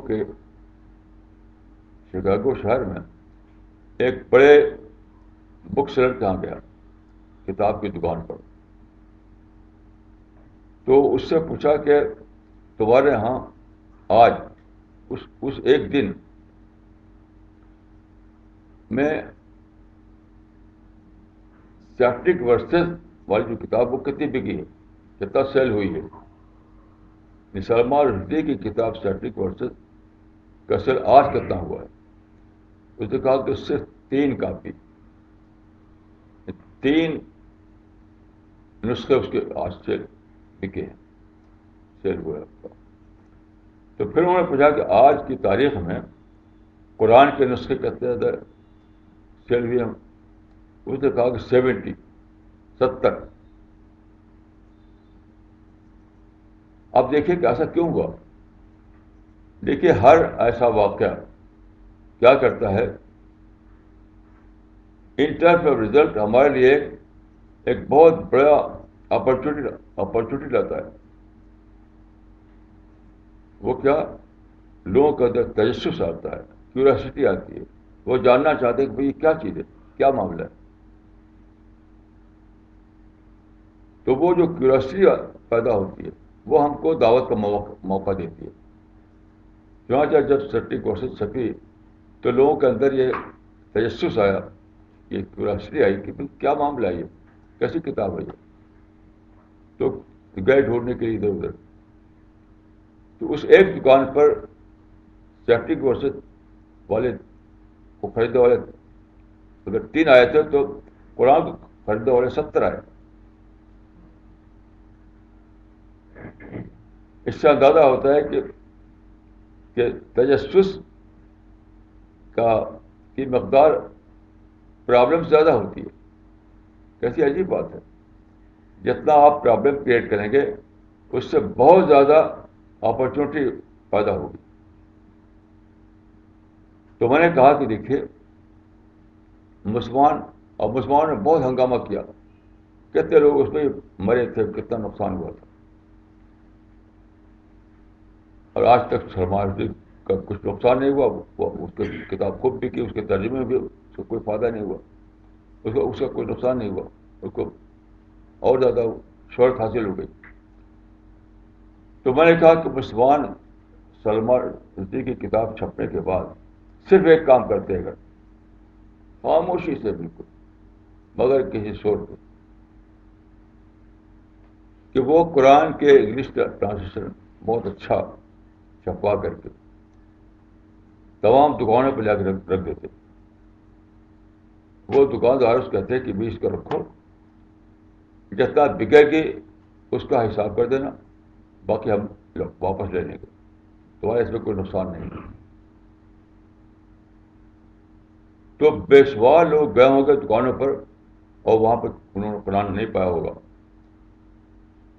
شہر میں ایک بڑے بک سیلر کے یہاں گیا، کتاب کی دکان پر۔ تو اس سے پوچھا کہ تمہارے یہاں آج اس ایک دن میں سیپٹک ورسز والی جو کتاب وہ کتنی بکی ہے، کتنا سیل ہوئی ہے؟ سلمان رشدی کی کتاب سیپٹک ورسز کا سیل آج کتنا ہوا ہے؟ اس نے کہا کہ صرف 3 کاپی، 3 نسخے اس کے آج سیل بکے ہیں، سیل ہوئے ہیں۔ تو پھر انہوں نے پوچھا کہ آج کی تاریخ میں قرآن کے نسخے کتنے زیادہ سیل ہوئے ہیں؟ اس نے کہا کہ 70۔ اب دیکھیے کہ ایسا کیوں ہوا؟ دیکھیے، ہر ایسا واقعہ کیا کرتا ہے، ان ٹرمز آف رزلٹ ہمارے لیے ایک بہت بڑا اپرچونیٹی لاتا ہے۔ وہ کیا؟ لوگوں کا اندر تجسس آتا ہے، کیوریاسٹی آتی ہے، وہ جاننا چاہتے ہیں کہ بھئی یہ کیا چیز ہے، کیا معاملہ ہے۔ تو وہ جو کیوریاسٹی پیدا ہوتی ہے وہ ہم کو دعوت کا موقع دیتی ہے۔ چنانچہ جب سٹی کوشش چھپی تو لوگوں کے اندر یہ تجسس آیا، یہ کیوریاسٹی آئی کہ کیا معاملہ ہے، یہ کیسی کتاب ہے یہ۔ تو گئے ڈھونڈنے کے لیے ادھر ادھر۔ تو اس ایک دکان پر سیپٹک ورسز والے کو خریدنے والے اگر 3 آئے تھے تو قرآن کو خریدنے والے 70 آئے۔ اس سے اندازہ ہوتا ہے کہ تجسس کی مقدار پرابلم زیادہ ہوتی ہے۔ کیسی عجیب بات ہے، جتنا آپ پرابلم کریٹ کریں گے اس سے بہت زیادہ اپرچونیٹی پیدا ہوگی۔ تو میں نے کہا کہ دیکھیے، مسلمانوں نے بہت ہنگامہ کیا، کتنے لوگ اس میں مرے تھے، کتنا نقصان ہوا تھا، اور آج تک سلمان رشدی کا کچھ نقصان نہیں ہوا۔ وہ اس کی کتاب خوب بکی، اس کے ترجمے میں بھی اس کو کوئی فائدہ نہیں ہوا، اس کا کوئی نقصان نہیں ہوا، اس کو اور زیادہ شہرت حاصل ہو گئی۔ تو میں نے کہا کہ مسلمان سلمان رشدی کی کتاب چھپنے کے بعد صرف ایک کام کرتے ہیں، خاموشی سے، بالکل مگر کسی شور پہ، کہ وہ قرآن کے انگلش ٹرانسلیشن بہت اچھا چھپوا کر کے تمام دکانوں پہ لا کے رکھ دیتے۔ وہ دکاندار اس کہتے کہ بھی اس کو رکھو، جتنا بکے گی اس کا حساب کر دینا، باقی ہم واپس لے لیں گے، تمہارے اس میں کوئی نقصان نہیں۔ تو بے شمار لوگ گئے ہوں گے دکانوں پر، اور وہاں پہ انہوں نے قرآن نہیں پایا ہوگا،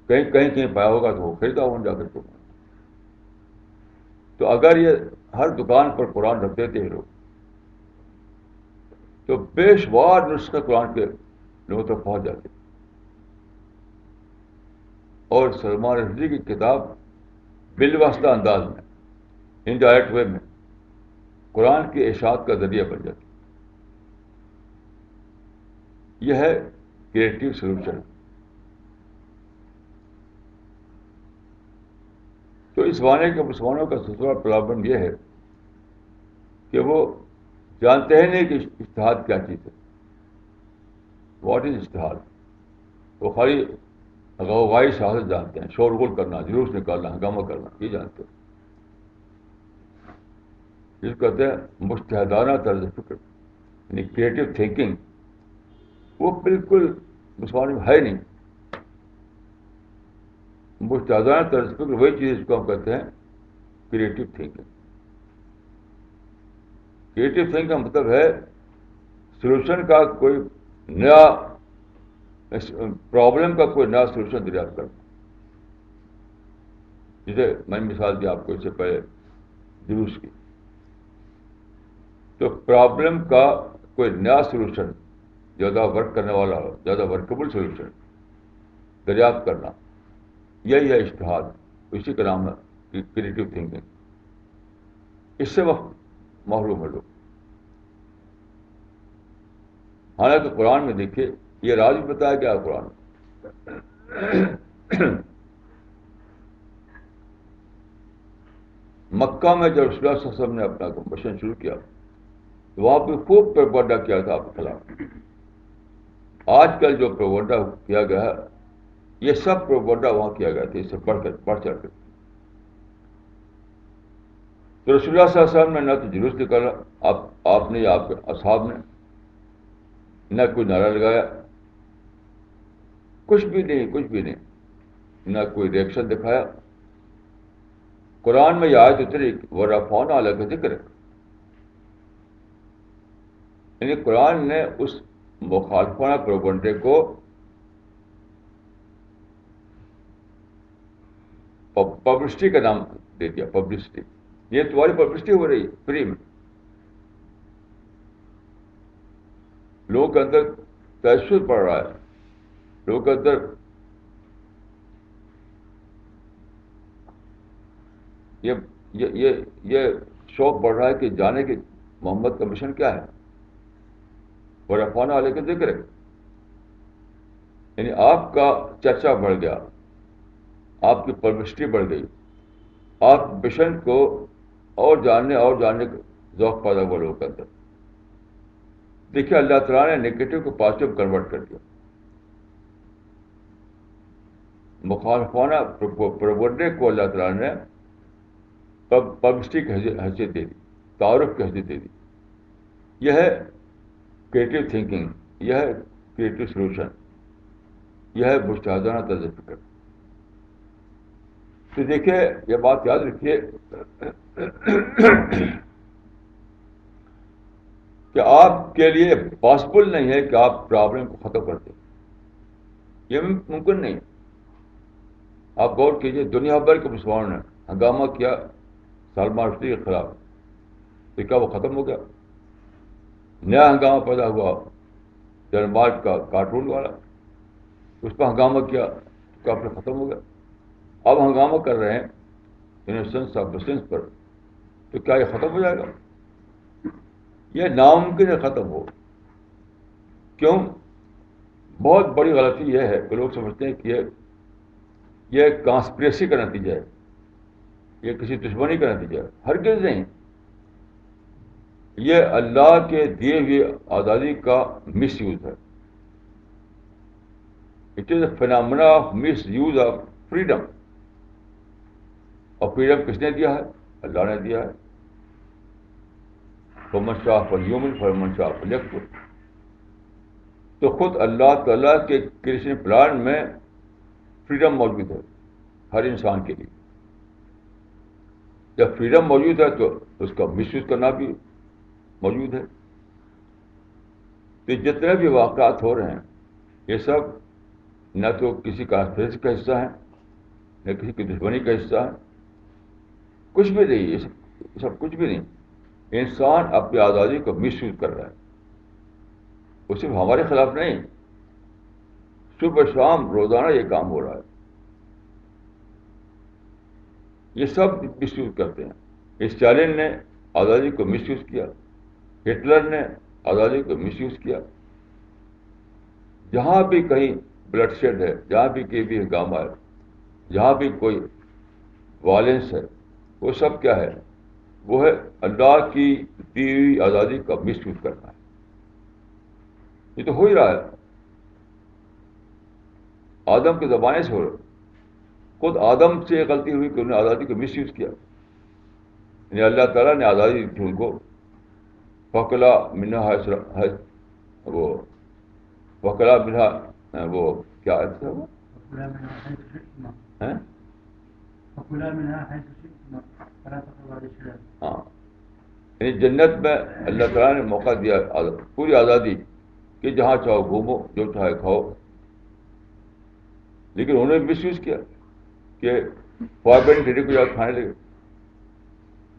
کہیں پایا ہوگا تو وہ خریدا ہوں جا کر کے۔ تو اگر یہ ہر دکان پر قرآن رکھ دیتے ہیں لوگ تو بے شمار نسخے قرآن کے لوگوں تک پہنچ جاتے، اور سلمان رشدی کی کتاب بالواسطہ انداز میں، انڈائریکٹ وے میں قرآن کی اشاعت کا ذریعہ بن جاتی۔ یہ ہے کریٹو سولوشن۔ تو اس زمانے کے مسلمانوں کا سب سے بڑا پرابلم یہ ہے کہ وہ جانتے ہیں نہیں کہ اجتہاد کیا چیز ہے، واٹ از اجتہاد۔ وہ خالی غوغائی سیاست جانتے ہیں، شور غل کرنا، جلوس نکالنا، ہنگامہ کرنا، یہ جانتے ہیں. جس کو کہتے ہیں مجتہدانہ طرز فکر، یعنی کریٹو تھنکنگ، وہ بالکل مسلمان میں ہے نہیں. مجتہدانہ طرز فکر وہی چیز جس کو ہم کہتے ہیں کریٹو تھنکنگ. کریٹو تھنکنگ کا مطلب ہے سولوشن کا کوئی نیا، پرابلم کا کوئی نیا سولوشن دریافت کرنا. جسے میں نے مثال دی آپ کو اس سے پہلے جلوس کی. تو پرابلم کا کوئی نیا سولوشن، زیادہ ورک کرنے والا ہو، زیادہ ورکبل سولوشن دریافت کرنا، یہی ہے اجتہاد. اسی کا نام ہے کریٹو تھنکنگ. اس سے وقت محروم ہے لوگ. حالانکہ قرآن میں دیکھیے یہ راز بھی بتایا گیا قرآن مکہ میں جب رسول اللہ صلی اللہ علیہ وسلم نے اپنا مشن شروع کیا تو وہاں پہ خوب پروپگنڈا کیا تھا آپ کے خلاف. آج کل جو پروپگنڈا کیا گیا ہے یہ سب پروپگنڈا وہاں کیا گیا تھا، اس سے بڑھ چڑھ کر. تو رسول اللہ صلی اللہ علیہ وسلم نے نہ تو جلوس نکالا آپ نے یا آپ کے اصحاب نے، نہ کوئی نعرہ لگایا، کچھ بھی نہیں، نہ کوئی ریئیکشن دکھایا. قرآن میں یہ آیت اتری ورفعنا لک ذکرک، یعنی قرآن نے اس مخالفانہ پروپگنڈے کو پبلسٹی کا نام دے دیا. پبلسٹی، یہ تمہاری پبلسٹی ہو رہی ہے فری میں. لوگوں کے اندر تأثر پڑ رہا ہے، لوگوں کے اندر یہ شوق بڑھ رہا ہے کہ جانے کہ محمد کا مشن کیا ہے. ورفعنا علیک ذکرک، یعنی آپ کا چرچا بڑھ گیا، آپ کی پبلسٹی بڑھ گئی، آپ مشن کو اور جاننے کا ذوق پیدا ہوا لوگوں کے اندر. دیکھیے اللہ تعالیٰ نے نگیٹو کو پازیٹو کنورٹ کر دیا. مخالفانہ پروپگنڈے کو اللہ تعالیٰ نے پبلسٹی کی حیثیت دے دی، تعارف کی حیثیت دے دی. یہ ہے کریٹو تھنکنگ، یہ ہے کریٹو سولوشن، یہ ہے مجتہدانہ طرز فکر. تو دیکھیے یہ بات یاد رکھیے کہ آپ کے لیے پاسبل نہیں ہے کہ آپ پرابلم کو ختم کر دیں. یہ ممکن نہیں. آپ غور کیجیے، دنیا بھر کے مسلمانوں نے ہنگامہ کیا سلمان رشدی کے خلاف، تو کیا وہ ختم ہو گیا؟ نیا ہنگامہ پیدا ہوا ڈنمارک کا کارٹون والا، اس پر ہنگامہ کیا، کیا پھر ختم ہو گیا؟ اب ہنگامہ کر رہے ہیں انوسنس آف بسنس پر، تو کیا یہ ختم ہو جائے گا؟ یہ ناممکن ہے ختم ہو. کیوں؟ بہت بڑی غلطی یہ ہے کہ لوگ سمجھتے ہیں کہ یہ کانسپریسی کا نتیجہ ہے، یہ کسی دشمنی کا نتیجہ ہے. ہرگز نہیں. یہ اللہ کے دیے ہوئے آزادی کا مس یوز ہے. It is a phenomena of misuse of freedom. اور فریڈم کس نے دیا ہے؟ اللہ نے دیا ہے. فمن شاء فلیؤمن ومن شاء فلیکفر. تو خود اللہ تعالیٰ کے کریشن پلان میں فریڈم موجود ہے ہر انسان کے لیے. جب فریڈم موجود ہے تو اس کا مس یوز کرنا بھی موجود ہے. تو جتنے بھی واقعات ہو رہے ہیں یہ سب نہ تو کسی کانسپریسی کا حصہ ہے، نہ کسی کی دشمنی کا حصہ ہے، کچھ بھی نہیں. یہ سب کچھ بھی نہیں. انسان اپنی آزادی کو مس یوز کر رہا ہے. وہ صرف ہمارے خلاف نہیں، صبح شام روزانہ یہ کام ہو رہا ہے. یہ سب مس یوز کرتے ہیں. اسٹالن نے آزادی کو مس یوز کیا، ہٹلر نے آزادی کو مس یوز کیا. جہاں بھی کہیں بلڈ شیڈ ہے، جہاں بھی کہیں بھی ہنگامہ ہے، جہاں بھی کوئی وائلنس ہے، وہ سب کیا ہے؟ وہ ہے اللہ کی دی ہوئی آزادی کا مس یوز کرنا ہے. یہ تو ہو ہی رہا ہے. آدم کے زمانے سے ہو رہا ہے. خود آدم سے یہ غلطی ہوئی کہ انہوں نے آزادی کو مس یوز کیا. یعنی اللہ تعالیٰ نے آزادی دی تھی ان کو. فکلا منہا ہے وہ وکلا منہا وہ کیا ہے وہ ہیں؟ ہاں یعنی جنت میں اللہ تعالیٰ نے موقع دیا پوری آزادی کہ جہاں چاہو گھومو جو چاہے کھاؤ. لیکن انہوں نے مس یوز کیا کہ فاربن ٹیری کو جا کھانے لگے.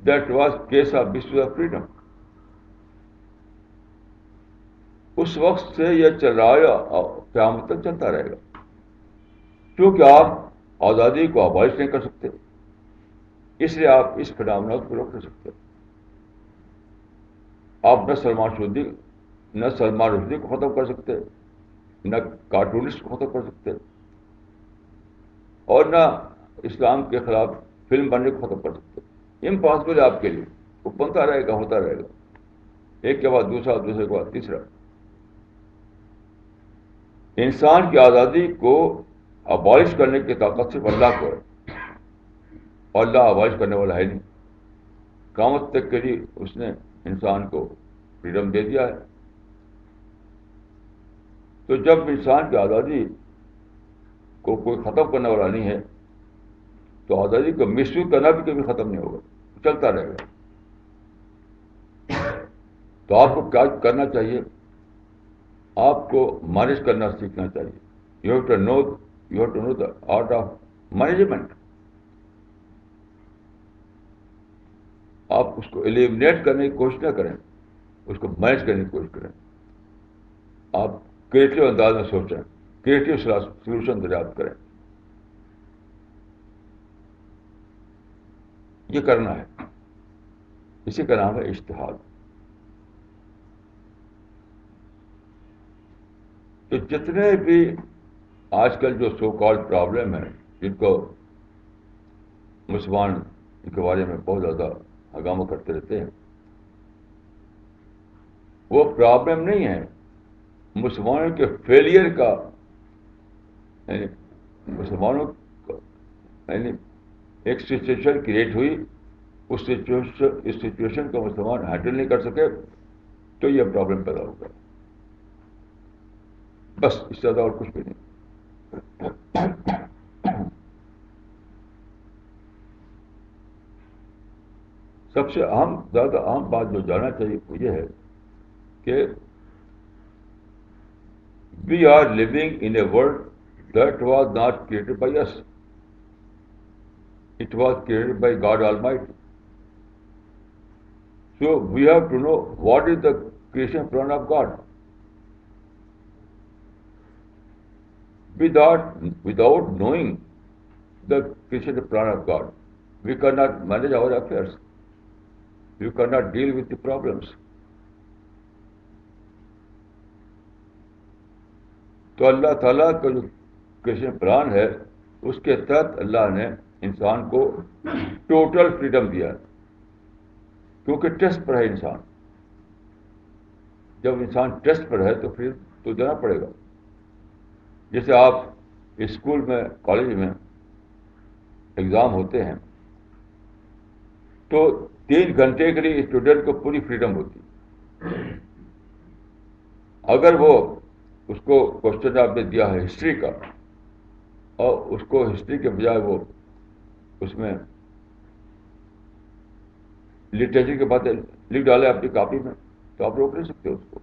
That was case of misuse of freedom. اس وقت سے یہ چل رہا ہے، قیامت تک چلتا رہے گا. کیونکہ آپ آزادی کو ابالش نہیں کر سکتے، اس لیے آپ اس فنامنا کو روک نہیں سکتے. آپ نہ سلمان رشدی کو ختم کر سکتے، نہ کارٹونسٹ کو ختم کر سکتے، اور نہ اسلام کے خلاف فلم بننے کو ختم کر سکتے. امپاسبل ہے آپ کے لیے. وہ بنتا رہے گا، ہوتا رہے گا، ایک کے بعد دوسرا، دوسرے کے بعد تیسرا. انسان کی آزادی کو ابالش کرنے کی طاقت صرف اللہ کو ہے، اور اللہ ابالش کرنے والا ہے نہیں. قیامت تک کے لیے اس نے انسان کو فریڈم دے دیا ہے. تو جب انسان کی آزادی کو کوئی ختم کرنے والا نہیں ہے تو آزادی کو مس یوز کرنا بھی کبھی ختم نہیں ہوگا، چلتا رہے گا. تو آپ کو کیا کرنا چاہیے؟ آپ کو مینج کرنا سیکھنا چاہیے. You have to know the art of management. آپ اس کو ایلیمنیٹ کرنے کی کوشش نہ کریں، اس کو مینج کرنے کی کوشش کریں. آپ کریٹو انداز میں سوچیں، کریٹو سولوشن دریافت کریں. یہ کرنا ہے. اسی کا نام ہے اجتہاد. تو جتنے بھی آج کل جو سو کالڈ پرابلم ہیں جن کو مسلمان ان کے بارے میں بہت زیادہ ہنگامہ کرتے رہتے ہیں، وہ پرابلم نہیں ہے مسلمانوں کے فیلئر کا. یعنی مسلمانوں کا یعنی ایک سچویشن کریٹ ہوئی، اس سچویشن کو مسلمان ہینڈل نہیں کر سکے تو یہ پرابلم پیدا ہوگا. بس اس سے زیادہ اور کچھ بھی نہیں. سب سے زیادہ اہم بات جو جاننا چاہیے وہ یہ ہے کہ we are living in a world that was not created by us. It was created by God Almighty. So we have to know what is the creation plan of God. Without knowing the creation plan of God, we cannot manage our affairs. We cannot deal with the problems. تو اللہ تعالیٰ کا جو کریشن پلان ہے اس کے تحت اللہ نے انسان کو ٹوٹل فریڈم دیا ہے، کیونکہ ٹیسٹ پر ہے انسان. جب انسان ٹیسٹ پر ہے تو پھر تو دینا پڑے گا. جیسے آپ اسکول میں کالج میں ایگزام ہوتے ہیں تو 3 گھنٹے کے لیے اسٹوڈنٹ کو پوری فریڈم ہوتی ہے. اگر وہ اس کو کوشچن آپ نے دیا ہے ہسٹری کا اور اس کو ہسٹری کے بجائے وہ اس میں لٹریچر کی باتیں لکھ ڈالے اپنی کاپی میں تو آپ روک نہیں سکتے اس کو.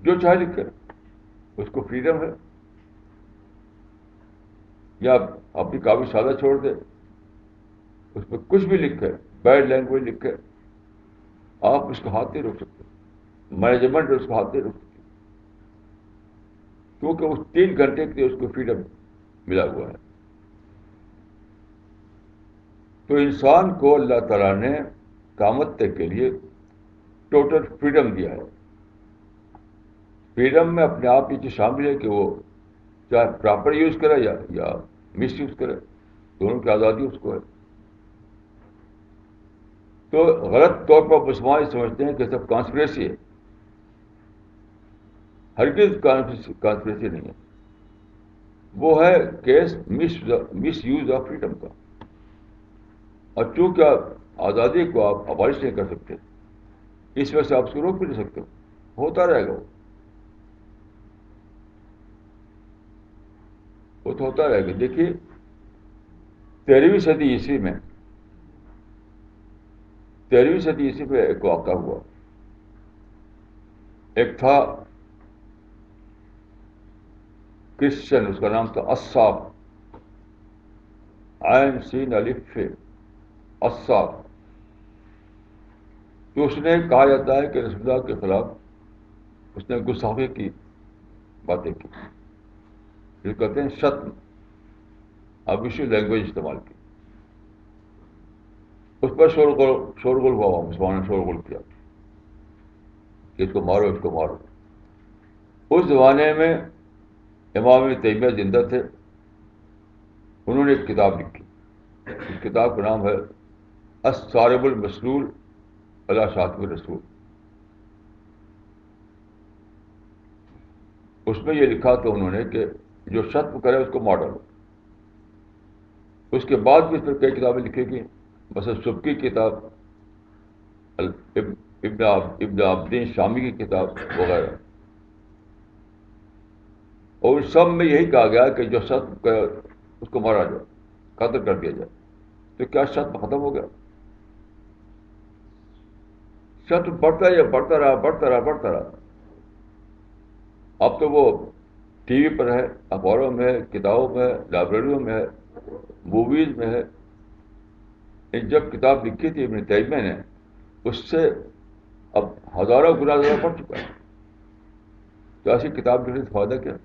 جو چاہے لکھے، اس کو فریڈم ہے. یا اپنی کاپی سادہ چھوڑ دے، اس میں کچھ بھی لکھے، بیڈ لینگویج لکھے، آپ اس کو ہاتھ نہیں روک سکتے. مینجمنٹ اس کو ہاتھ نہیں روک سکتے، کیونکہ اس 3 گھنٹے کے لیے اس کو فریڈم ملا ہوا ہے. تو انسان کو اللہ تعالیٰ نے قیامت تک کے لیے ٹوٹل فریڈم دیا ہے. فریڈم میں اپنے آپ یہ شامل ہے کہ وہ چاہے پراپر یوز کرے یا مس یوز کرے، دونوں کی آزادی اس کو ہے. تو غلط طور پر مسلمان سمجھتے ہیں کہ سب کانسپریسی ہے. ہرگز کانسپریسی نہیں ہے. وہ ہے case miss use of freedom کا. اور چونکہ آزادی کو آپ ابالش نہیں کر سکتے، اس وجہ سے آپ اس کو روک بھی نہیں سکتے، ہوتا رہے گا. وہ تو ہوتا رہے گا. دیکھیے 13ویں صدی عیسوی میں 13ویں صدی عیسوی میں ایک واقعہ ہوا. ایک تھا کرسچن، اس کا نام تھا اساف، عین سین الف اساف. تو اس نے کہا جاتا ہے کہ رسول اللہ کے خلاف اس نے گستاخی کی باتیں کی، جو کہتے ہیں شتم، ابیشو لینگویج استعمال کی. اس پر شورغل ہوا، مسلمانوں نے شورغل کیا کہ اس کو مارو، اس کو مارو. اس زمانے میں امام ابن تیمیہ زندہ تھے. انہوں نے ایک کتاب لکھی. اس کتاب کا نام ہے الصارم المسلول علی شاتم الرسول. اس میں یہ لکھا تھا انہوں نے کہ جو شتم کرے اس کو مار ڈالو. اس کے بعد بھی اس پر کئی کتابیں لکھی گئی، مثلا سبکی کتاب، ابن عابدین شامی کی کتاب وغیرہ. اور ان سب میں یہی کہا گیا کہ جو شتم کرے اس کو مارا جائے، قتل کر دیا جائے. تو کیا شتم ختم ہو گیا؟ شتم بڑھتا ہے، بڑھتا رہا، بڑھتا رہا، بڑھتا رہا. اب تو وہ ٹی وی پر ہے، اخباروں میں ہے، کتابوں میں ہے، لائبریریوں میں ہے، موویز میں ہے. جب کتاب لکھی تھی ابن تیمیہ نے، اس سے اب ہزاروں گنا زیادہ بڑھ چکا ہے. تو ایسی کتاب لکھنے سے فائدہ کیا؟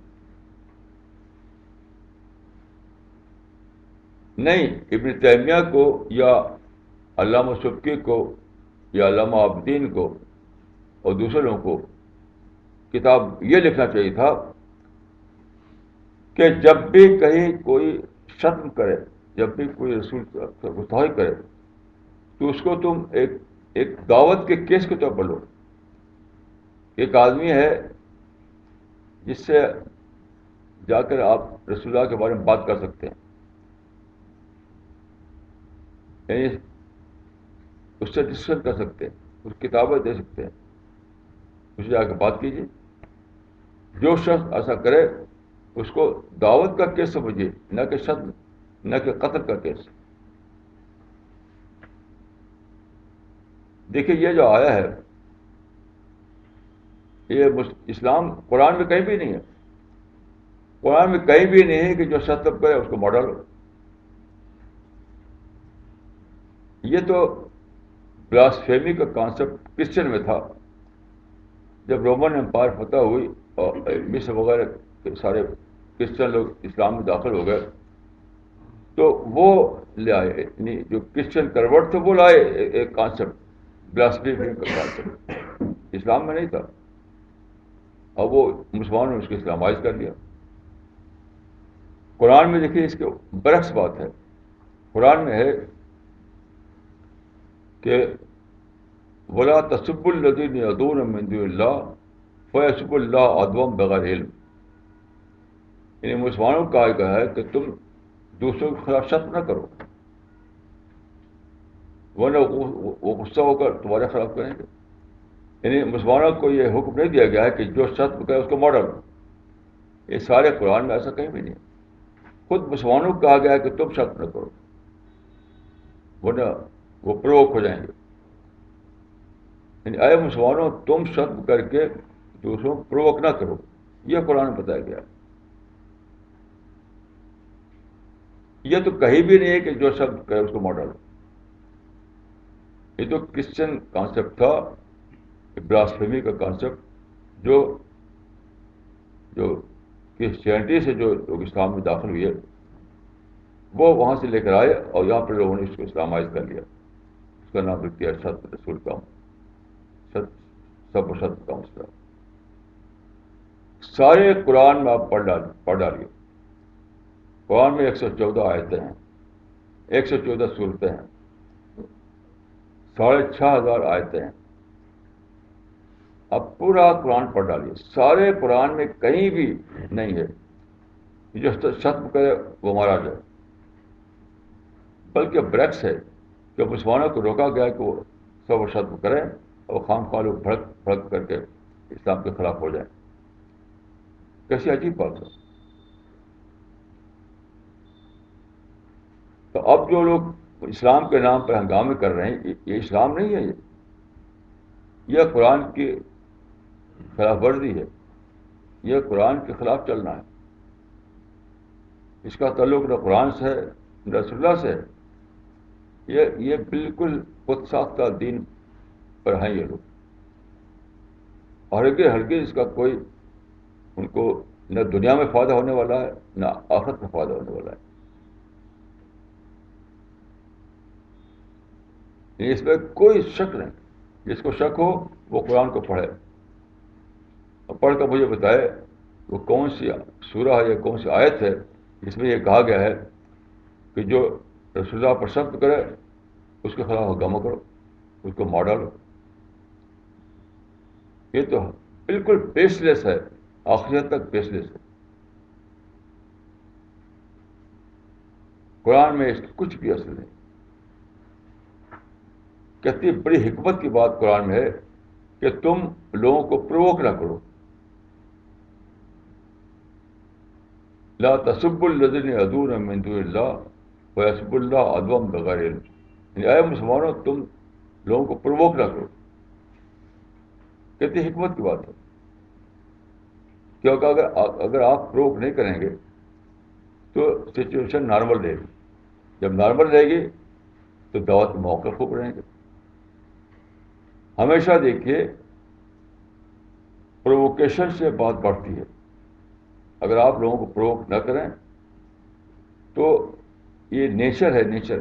نہیں، ابن تیمیہ کو یا علامہ سبکی کو یا علامہ عابدین کو اور دوسرے لوگوں کو کتاب یہ لکھنا چاہیے تھا کہ جب بھی کہیں کوئی شتم کرے، جب بھی کوئی رسول کا گستاخی کرے، تو اس کو تم ایک دعوت کے کیس کے طور پر لو. ایک آدمی ہے جس سے جا کر آپ رسول اللہ کے بارے میں بات کر سکتے ہیں، یعنی اس سے ڈسکشن کر سکتے ہیں، اس کتابیں دے سکتے ہیں، اس سے جا کے بات کیجیے. جو شخص ایسا کرے اس کو دعوت کا کیس سمجھیے، نہ کہ شتم، نہ کہ قتل کا کیس. دیکھیے یہ جو آیا ہے، یہ اسلام قرآن میں کہیں بھی نہیں ہے. قرآن میں کہیں بھی نہیں ہے کہ جو شتم کرے اس کو مار ڈالو. یہ تو بلاسفیمی کا کانسیپٹ کرسچن میں تھا. جب رومن امپائر فتح ہوئی اور مصر وغیرہ کے سارے کرسچن لوگ اسلام میں داخل ہو گئے، تو وہ لے آئے، یعنی جو کرسچن کنورٹ تھے وہ لائے ایک کانسیپٹ، بلاسفیمی کا کانسیپٹ. اسلام میں نہیں تھا، اور وہ مسلمانوں نے اس کو اسلامائز کر لیا. قرآن میں دیکھیے اس کے برعکس بات ہے. قرآن میں ہے کہ ولا تسبوا الذین یدعون من دون اللہ فیسبوا اللہ عدوا بغیر علم. یعنی مسلمانوں کا کہا گیا ہے کہ تم دوسروں کے خلاف شتم نہ کرو، ورنہ وہ غصہ ہو کر تمہارے خلاف کریں گے. یعنی مسلمانوں کو یہ حکم نہیں دیا گیا ہے کہ جو شتم کرے اس کو مار ڈالو. یہ سارے قرآن میں ایسا کہیں بھی نہیں ہے. خود مسلمانوں کو کہا گیا ہے کہ تم شتم نہ کرو، ورنہ وہ پروک ہو جائیں گے. یعنی اے مسلمانوں تم شتم کر کے دوسروں کو پروک نہ کرو، یہ قرآن میں بتایا گیا. یہ تو کہیں بھی نہیں ہے کہ جو شتم کرے اس کو مار ڈالو. یہ تو کرسچن کانسیپٹ تھا، بلاسفیمی کا کانسیپٹ، جو کرسچینٹی سے جو لوگ اسلام میں داخل ہوئے وہ وہاں سے لے کر آئے، اور یہاں پر لوگوں نے اس کو اسلامائز کر لیا. اس کا نام رکھ دیا ست رسول کا سب ست کا مسئلہ. سارے قرآن میں آپ پڑھ ڈالیے. قرآن میں 114 آیتیں ہیں، 114 صورتیں ہیں، 6,500 آیتیں ہیں. اب پورا قرآن پڑھ ڈالیے. سارے قرآن میں کہیں بھی نہیں ہے جو شتم کرے وہ مارا جائے، بلکہ برعکس ہے کہ مسلمانوں کو روکا گیا کہ وہ سب شتم کریں اور خام خواہ لوگ بھڑک بھڑک کر کے اسلام کے خلاف ہو جائیں. کیسی عجیب بات ہے. تو اب جو لوگ اسلام کے نام پر ہنگامے کر رہے ہیں یہ اسلام نہیں ہے، یہ قرآن کی خلاف ورزی ہے، یہ قرآن کے خلاف چلنا ہے. اس کا تعلق نہ قرآن سے ہے نہ رسول اللہ سے ہے. یہ بالکل خود ساختہ دین پر ہیں یہ لوگ، اور ہرگز ہرگز اس کا کوئی ان کو نہ دنیا میں فائدہ ہونے والا ہے نہ آخرت میں فائدہ ہونے والا ہے. اس میں کوئی شک نہیں. جس کو شک ہو وہ قرآن کو پڑھے اور پڑھ کر مجھے بتائے وہ کون سی سورہ ہے یا کون سی آیت ہے جس میں یہ کہا گیا ہے کہ جو رسول اللہ پر شک کرے اس کے خلاف ہنگامہ کرو، اس کو مار ڈالو. یہ تو بالکل بیس لیس ہے، آخریت تک بیس لیس ہے. قرآن میں اس کی کچھ بھی اثر نہیں. کتنی بڑی حکمت کی بات قرآن میں ہے کہ تم لوگوں کو پرووک نہ کرو. لا تسبوا الذین یدعون من دون اللہ ویسبوا اللہ عدوا بغیر علم. یعنی اے مسلمانوں تم لوگوں کو پرووک نہ کرو. کتنی حکمت کی بات ہے. کیونکہ اگر آپ پرووک نہیں کریں گے تو سچویشن نارمل رہے گی. جب نارمل رہے گی تو دعوت کے موقع خوب رہیں گے. ہمیشہ دیکھیے پرووکیشن سے بات بڑھتی ہے. اگر آپ لوگوں کو پرووک نہ کریں تو یہ نیچر ہے، نیچر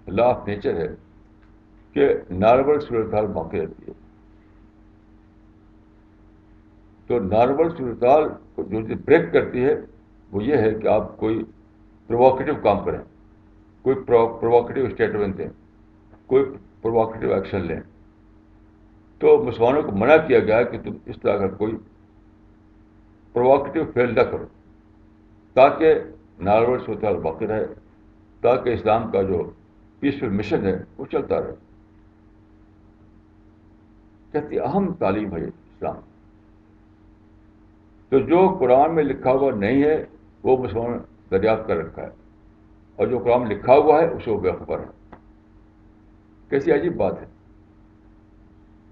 لا آف نیچر ہے کہ نارمل صورتحال باقی رہتی ہے. تو نارمل صورتحال کو جو بریک کرتی ہے وہ یہ ہے کہ آپ کوئی پرووکیٹو کام کریں، کوئی پرووکیٹو اسٹیٹمنٹ دیں، کوئی پرووکیٹو ایکشن لیں. تو مسلمانوں کو منع کیا گیا ہے کہ تم اس طرح کا کوئی پرووکیٹو فیل نہ کرو تاکہ نارمل صورتحال باقی رہے، تاکہ اسلام کا جو پیسفل مشن ہے وہ چلتا رہے. کتنی اہم تعلیم ہے یہ اسلام. تو جو قرآن میں لکھا ہوا نہیں ہے وہ مسلمان دریافت کر رکھا ہے، اور جو قرآن میں لکھا ہوا ہے اسے وہ بے خبر ہے. کیسی عجیب بات ہے.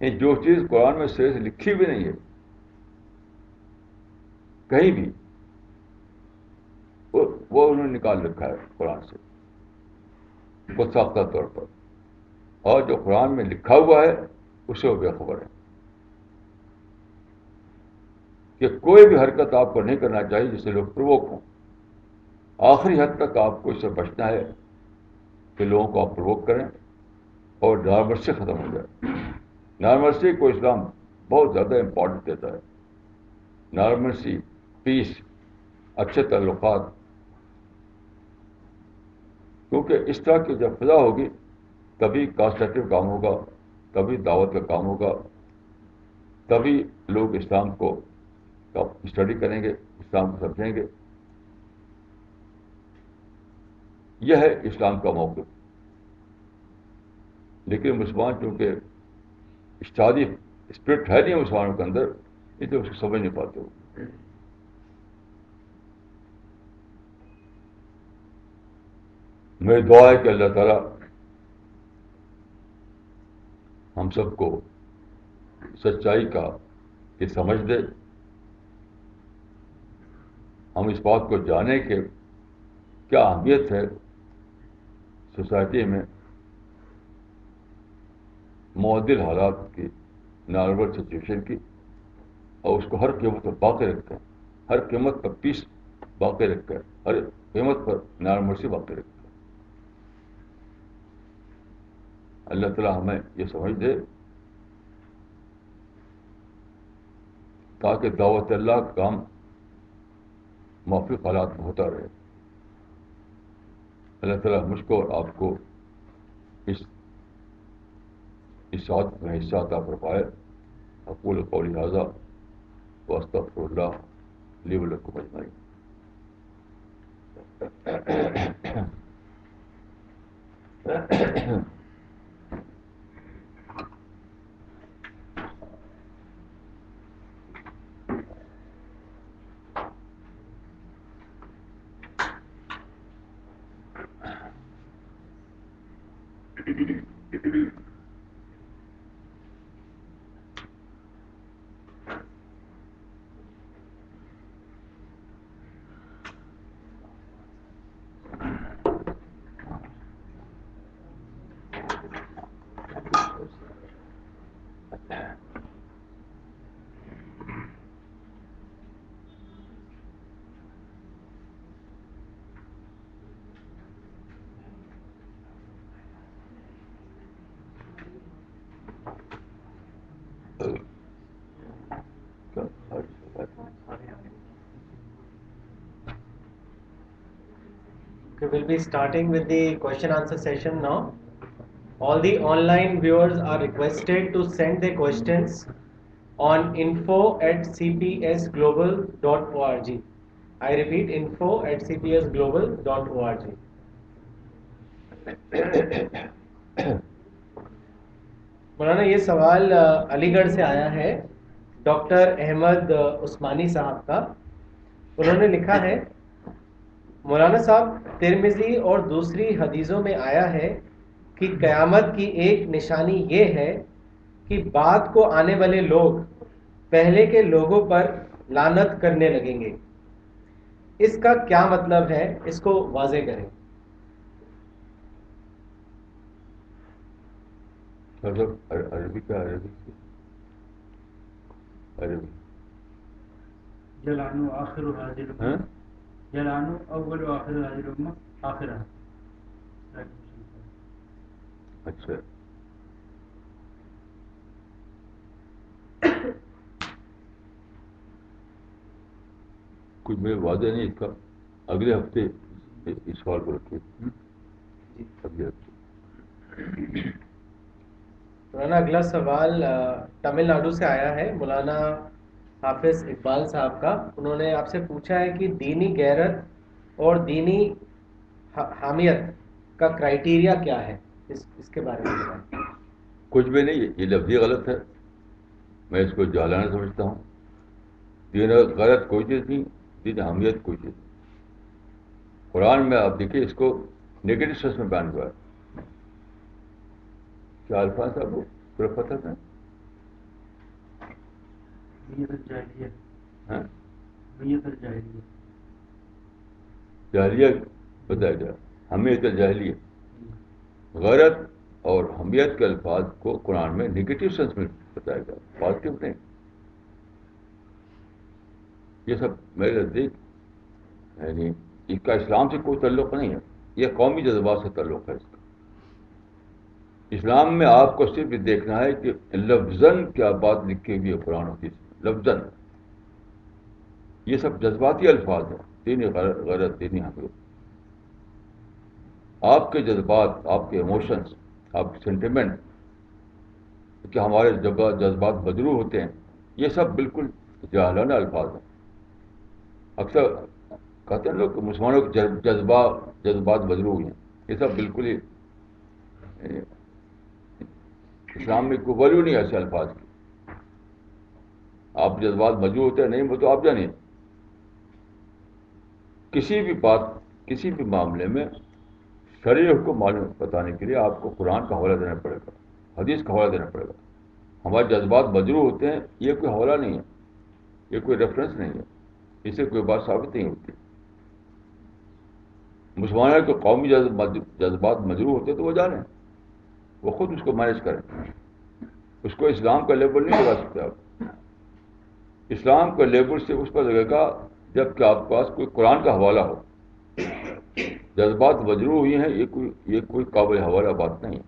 یہ جو چیز قرآن میں صحیح سے لکھی بھی نہیں ہے کہیں بھی وہ انہوں نے نکال رکھا ہے قرآن سے خود ساختہ طور پر، اور جو قرآن میں لکھا ہوا ہے اسے وہ بے خبر ہے. کہ کوئی بھی حرکت آپ کو نہیں کرنا چاہیے جس سے لوگ پرووک ہوں. آخری حد تک آپ کو اس سے بچنا ہے کہ لوگوں کو آپ پرووک کریں اور نارمرسی ختم ہو جائے. نارمرسی کو اسلام بہت زیادہ امپورٹنٹ دیتا ہے. نارمرسی، پیس، اچھے تعلقات. کیونکہ اس طرح کی جب فضا ہوگی تبھی کنسٹرکٹیو کام ہوگا، تبھی دعوت کا کام ہوگا، تبھی لوگ اسلام کو اسٹڈی کریں گے، اسلام کو سمجھیں گے. یہ ہے اسلام کا موقف. لیکن مسلمان چونکہ اجتہادی اسپرٹ ہے نہیں مسلمانوں کے اندر، اس لیے اس کو سمجھ نہیں پاتے ہو. میری دعا ہے کہ اللہ تعالیٰ ہم سب کو سچائی کا یہ سمجھ دے، ہم اس بات کو جانیں کہ کیا اہمیت ہے سوسائٹی میں معدل حالات کی، نارمل سچویشن کی، اور اس کو ہر قیمت پر باقی رکھتے ہیں، ہر قیمت پر پیس باقی رکھتے ہیں، ہر قیمت پر نارملسی باقی رکھتے ہیں. اللہ تعالیٰ ہمیں یہ سمجھ دے تاکہ دعوت اللہ کا کام موافق حالات میں ہوتا رہے. اللہ تعالیٰ مجھ کو اور آپ کو اس ساتھ میں حصہ عطا فرمائے. اقول قولی ھذا واستغفر اللہ لی ولکم اجمعین. Okay, we'll be starting with the question answer session now. All the online viewers are requested to send their questions on info@cpsglobal.org. I repeat, info@cpsglobal.org. مولانا یہ سوال علی گڑھ سے آیا ہے ڈاکٹر احمد عثمانی صاحب کا. انہوں نے لکھا ہے مولانا صاحب ترمذی اور دوسری حدیثوں میں آیا ہے کہ قیامت کی ایک نشانی یہ ہے کہ بعد کو آنے والے لوگ پہلے کے لوگوں پر لعنت کرنے لگیں گے. اس کا کیا مطلب ہے؟ اس کو واضح کریں. عربی کا عربی جلانو آخر هذه الأمة جلانو أول وآخر هذه الأمة آخرها. اچھا کچھ میں واضح نہیں اس کا. اگلے ہفتے اس سوال کو رکھیے. اگلے ہفتے. مولانا اگلا سوال تمل ناڈو سے آیا ہے مولانا حافظ اقبال صاحب کا. انہوں نے آپ سے پوچھا ہے کہ دینی غیرت اور دینی حامیت کا کرائیٹیریا کیا ہے؟ اس کے بارے میں بتائیں. کچھ بھی نہیں, یہ لفظی غلط ہے, میں اس کو جہلانہ سمجھتا ہوں. دین غلط کوئی چیز نہیں, دین حامیت کوئی چیز نہیں. قرآن میں آپ دیکھیے اس کو نیگیٹو سینس میں بیان ہوا ہے. کیا الفاظ صاحب وہ پورا پتہ تھا؟ جاہلیت بتایا جائے, حمیت الجاہلیت. غیرت اور حمیت کے الفاظ کو قرآن میں نگیٹو سینس میں بتایا جائے, پازیٹیو نہیں. یہ سب میرے نزدیک یعنی اس کا اسلام سے کوئی تعلق نہیں ہے, یہ قومی جذبات سے تعلق ہے. اس کا اسلام میں آپ کو صرف یہ دیکھنا ہے کہ لفظاً کیا بات لکھی ہوئی ہے قرآن حدیث میں. لفظاً یہ سب جذباتی الفاظ ہیں. دینی غیرت, دینی حمیت, آپ کے جذبات, آپ کے ایموشنس, آپ کے سینٹیمنٹ, کہ ہمارے جذبات مجروح ہوتے ہیں, یہ سب بالکل جاہلانہ الفاظ ہیں. اکثر کہتے ہیں لوگ کہ مسلمانوں کے جذبات مجروح ہوئے ہیں. یہ سب بالکل ہی اسلام میں کوئی ویلیو نہیں ہے ایسے الفاظ کی. آپ جذبات مجروح ہوتے ہیں نہیں, وہ تو آپ جانیں. کسی بھی بات, کسی بھی معاملے میں شرعی حکم معلوم بتانے کے لیے آپ کو قرآن کا حوالہ دینا پڑے گا, حدیث کا حوالہ دینا پڑے گا. ہمارے جذبات مجروح ہوتے ہیں, یہ کوئی حوالہ نہیں ہے, یہ کوئی ریفرنس نہیں ہے, اس سے کوئی بات ثابت نہیں ہوتی. مسلمانوں کے قومی جذبات مجروح ہوتے تو وہ جانیں, وہ خود اس کو مینیج کریں. اس کو اسلام کا لیبل نہیں لگا سکتے آپ. اسلام کا لیبل سے اس پر لگے گا جب کہ آپ کے پاس کوئی قرآن کا حوالہ ہو. جذبات مجروح ہوئی ہیں, یہ کوئی قابل حوالہ بات نہیں ہے.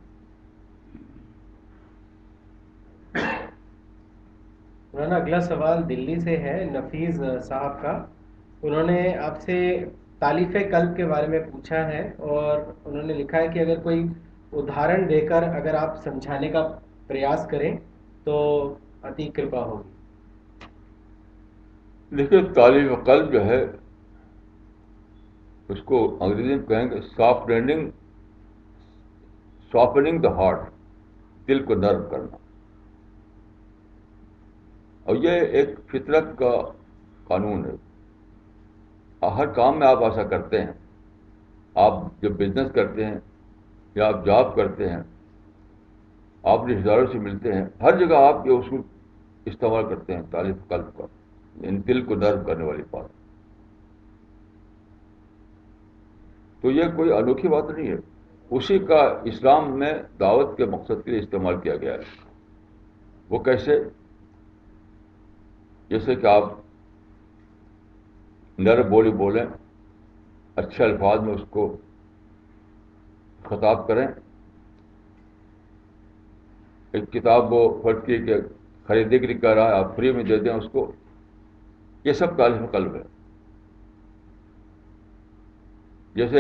مولانا اگلا سوال دلی سے ہے نفیز صاحب کا. انہوں نے آپ سے تالیف قلب کے بارے میں پوچھا ہے اور انہوں نے لکھا ہے کہ اگر کوئی ادھارن دے کر اگر آپ سمجھانے کا پریاس کریں تو عتی کرپا ہوگی. دیکھیے تالیف قلب جو ہے اس کو انگریزی میں کہیں گے سافٹنگ دا ہارٹ، دل کو نرم کرنا. اور یہ ایک فطرت کا قانون ہے. ہر کام میں آپ ایسا کرتے ہیں. آپ جب بزنس کرتے ہیں یا آپ جاب کرتے ہیں، آپ رشتہ داروں سے ملتے ہیں، ہر جگہ آپ یہ اصول استعمال کرتے ہیں تالیف قلب کا، یعنی دل کو نرم کرنے والی بات. تو یہ کوئی انوکھی بات نہیں ہے، اسی کا اسلام میں دعوت کے مقصد کے لیے استعمال کیا گیا ہے. وہ کیسے؟ جیسے کہ آپ نرم بولی بولیں، اچھے الفاظ میں اس کو خطاب کریں. ایک کتاب وہ فرض کی کہ خریدنے کے لیے کہہ رہا ہے، آپ فری میں دے دیں اس کو. یہ سب تالیف قلب ہے. جیسے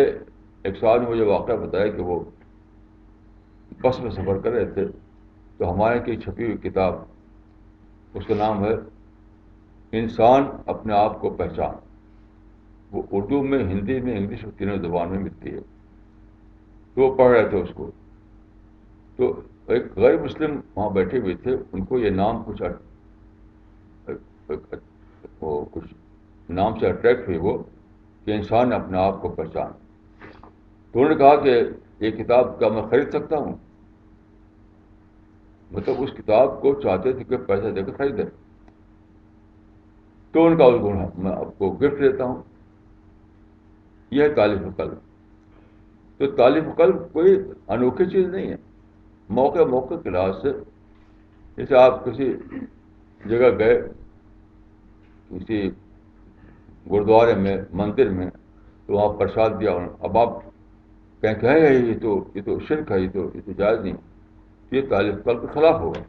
ایک صاحب نے مجھے واقعہ بتایا کہ وہ بس میں سفر کر رہے تھے، تو ہمارے کی چھپی ہوئی کتاب، اس کا نام ہے انسان اپنے آپ کو پہچان. وہ اردو میں، ہندی میں، انگلش میں، تینوں زبان میں ملتی ہے. تو وہ پڑھ رہے تھے اس کو. تو ایک غیر مسلم وہاں بیٹھے ہوئے تھے، ان کو یہ نام کچھ نام سے اٹریکٹ ہوئی وہ، کہ انسان اپنے آپ کو پہچان. تو انہوں نے کہا کہ یہ کتاب کیا میں خرید سکتا ہوں؟ مطلب اس کتاب کو چاہتے تھے کہ پیسہ دے کے خریدے. تو ان کا گن ہے، میں آپ کو گفٹ دیتا ہوں. یہ ہے تالیف قلب. تو تالیف قلب کوئی انوکھی چیز نہیں ہے. موقع کے لحاظ سے، جیسے آپ کسی جگہ گئے، کسی گرودوارے میں، مندر میں، تو وہاں پرساد دیا. اب آپ کہیں کہ یہ تو شرک ہے، یہ تو جائز نہیں. یہ تالیف قلب کے خلاف ہوگا.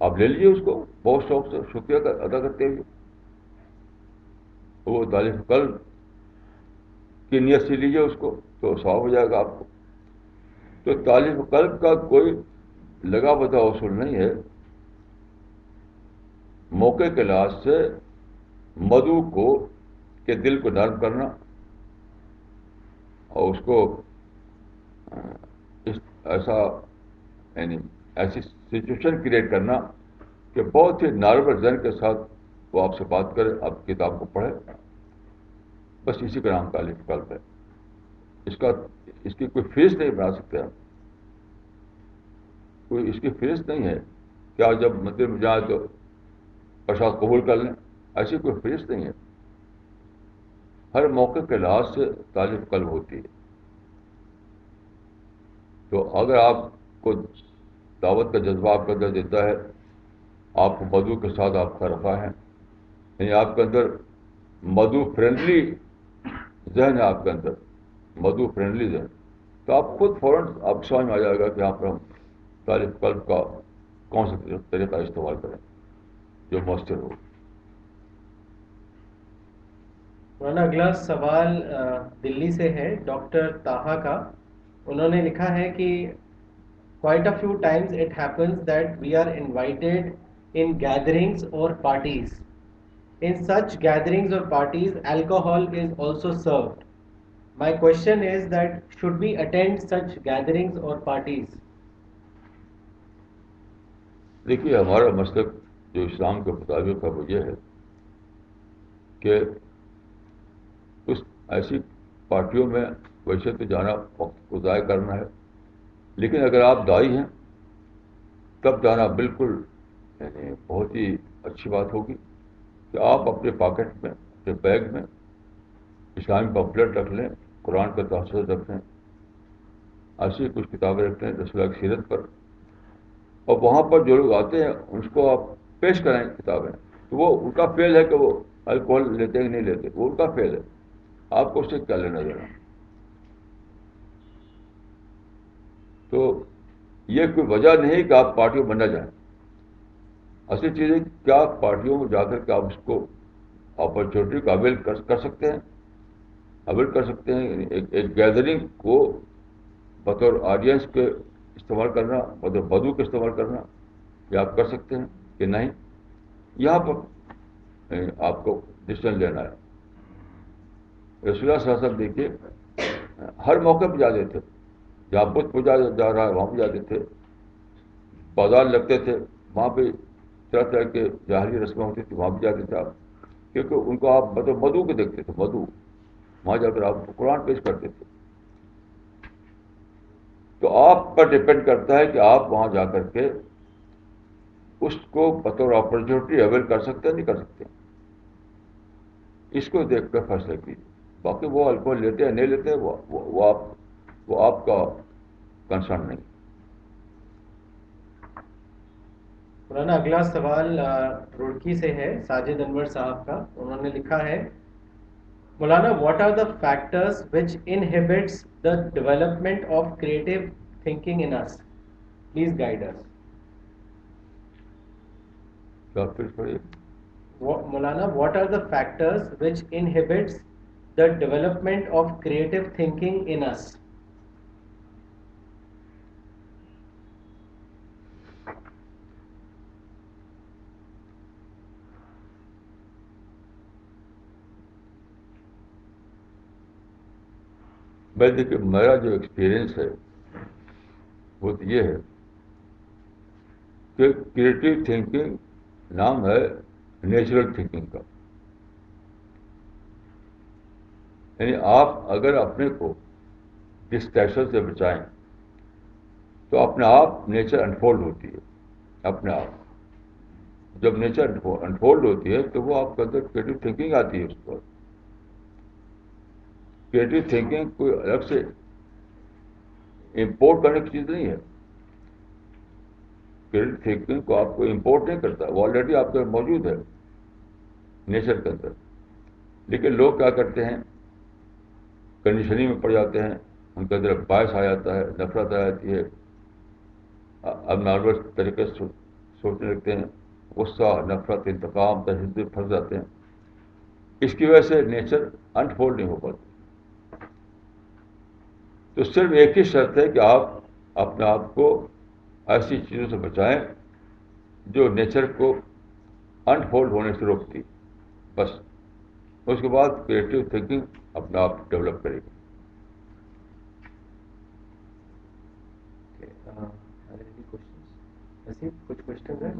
آپ لے لیجیے اس کو بہت شوق سے، شکریہ ادا کرتے ہوئے. وہ تالیف قلب کی نیت سے لیجیے اس کو، تو ثواب ہو جائے گا آپ کو. تو تالیف قلب کا کوئی لگا بتا اصول نہیں ہے. موقع کے لحاظ سے مدعو کو کے دل کو نرم کرنا، اور اس کو یعنی ایسی سچویشن کریٹ کرنا کہ بہت ہی نارمل ذہن کے ساتھ وہ آپ سے بات کرے، آپ کتاب کو پڑھے. بس اسی کا نام تالیف قلب ہے. اس کی کوئی فیس نہیں بنا سکتے ہم. کوئی اس کی فیس نہیں ہے کہ آپ جب مندر میں جائیں تو پرساد قبول کر لیں. ایسی کوئی فیس نہیں ہے. ہر موقع کے لحاظ سے تالیف قلب ہوتی ہے. تو اگر آپ کو دعوت کا جذبہ آپ کے اندر دیتا ہے، آپ کو مدعو کے ساتھ آپ کا رفع ہے، یعنی آپ کے اندر مدعو فرینڈلی ذہن ہے، آپ کے اندر مدعو فرینڈلی ذہن، تو آپ خود فوراً آپ سمجھ میں آ جائے گا کہ یہاں پر ہم تالیف قلب کا کون سا طریقہ استعمال کریں جو مؤثر ہو. مولانا اگلا سوال دلی سے ہے، ڈاکٹر طاہا کا. انہوں نے لکھا ہے کہ quite a few times it happens that we are invited in gatherings or parties. In such gatherings or parties, alcohol is also served. My question is that should we attend such gatherings or parties? دیکھیے، ہمارا مسلک جو اسلام کے مطابق ہے وہ یہ ہے کہ اس ایسی پارٹیوں میں ویسے تو جانا وقت کو ضائع کرنا ہے، لیکن اگر آپ داعی ہیں تب جانا بالکل یعنی بہت ہی اچھی بات ہوگی کہ آپ اپنے پاکٹ میں، اپنے بیگ میں اسلامی پمفلٹ رکھ لیں، قرآن کا تحفظ رکھ لیں، ایسی کچھ کتابیں رکھ لیں رسول اللہ کی سیرت پر، اور وہاں پر جو لوگ آتے ہیں اس کو آپ پیش کریں کتابیں. تو وہ ان کا فیل ہے کہ وہ الکوہل لیتے کہ نہیں لیتے، وہ ان کا فیل ہے. آپ کو اس سے کیا لینا دینا. تو یہ کوئی وجہ نہیں کہ آپ پارٹیوں میں نہ جائیں. اصل چیز ہے کیا پارٹیوں میں جا کر کے آپ اس کو اپرچونیٹی کو اویل کر سکتے ہیں، اویل کر سکتے ہیں. ایک گیدرنگ کو بطور آڈینس کے استعمال کرنا، بطور بدو کے استعمال کرنا، یہ آپ کر سکتے ہیں کہ نہیں. یہاں پر آپ کو ڈسیزن لینا ہے. رسول اللہ صلی اللہ علیہ وسلم دیکھیے ہر موقع پہ جاتے تھے، جہاں بت پوجا جا رہا ہے وہاں پہ جاتے تھے، بازار لگتے تھے وہاں پہ طرح طرح کے جاہلی رسمیں ہوتی تھی وہاں بھی جاتے تھے آپ، کیونکہ ان کو آپ مطلب مدعو کو دیکھتے تھے، مدعو وہاں جا کر آپ قرآن پیش کرتے تھے. تو آپ پر ڈپینڈ کرتا ہے کہ آپ وہاں جا کر کے اس کو بطور اپرچونیٹی اویل کر سکتے ہیں نہیں کر سکتے، اس کو دیکھ کر فیصلہ کیجیے. باقی وہ الکوہل لیتے ہیں نہیں لیتے وہ آپ کا کنسرن نہیں. مولانا اگلا سوال روڑکی سے ہے، ساجد انور صاحب کا. انہوں نے لکھا ہے مولانا what are the factors which inhibits the development of creative thinking in us? Please guide us. کیا پھر پڑھیے. مولانا what are the factors which inhibits the development of creative thinking in us? میں دیکھیے میرا جو ایکسپیرئنس ہے وہ تو یہ ہے کہ کریٹو تھنکنگ نام ہے نیچرل تھنکنگ کا. یعنی آپ اگر اپنے کو ڈسٹریکشن سے بچائیں تو اپنے آپ نیچر انفولڈ ہوتی ہے. اپنے آپ جب نیچر انفولڈ ہوتی ہے تو وہ آپ کے اندر کریٹو تھنکنگ آتی ہے. اس پر کریٹو تھنکنگ کوئی الگ سے امپورٹ کرنے کی چیز نہیں ہے. کریٹو تھنکنگ کو آپ کو امپورٹ نہیں کرتا، وہ آلریڈی آپ کے موجود ہے نیچر کے اندر. لیکن لوگ کیا کرتے ہیں، کنڈیشننگ میں پڑ جاتے ہیں، ان کے اندر باعث آ جاتا ہے، نفرت آ جاتی ہے، اب نارمل طریقے سے سوچنے لگتے ہیں، غصہ، نفرت، انتقام، تشدد میں پھنس جاتے ہیں. اس کی وجہ سے نیچر انفولڈ نہیں ہو پاتی. تو صرف ایک ہی شرط ہے کہ آپ اپنے آپ کو ایسی چیزوں سے بچائیں جو نیچر کو انفولڈ ہونے سے روکتی. بس اس کے بعد کریٹو تھنکنگ اپنا آپ ڈیولپ کرے گی. کچھ کوشچن ہے؟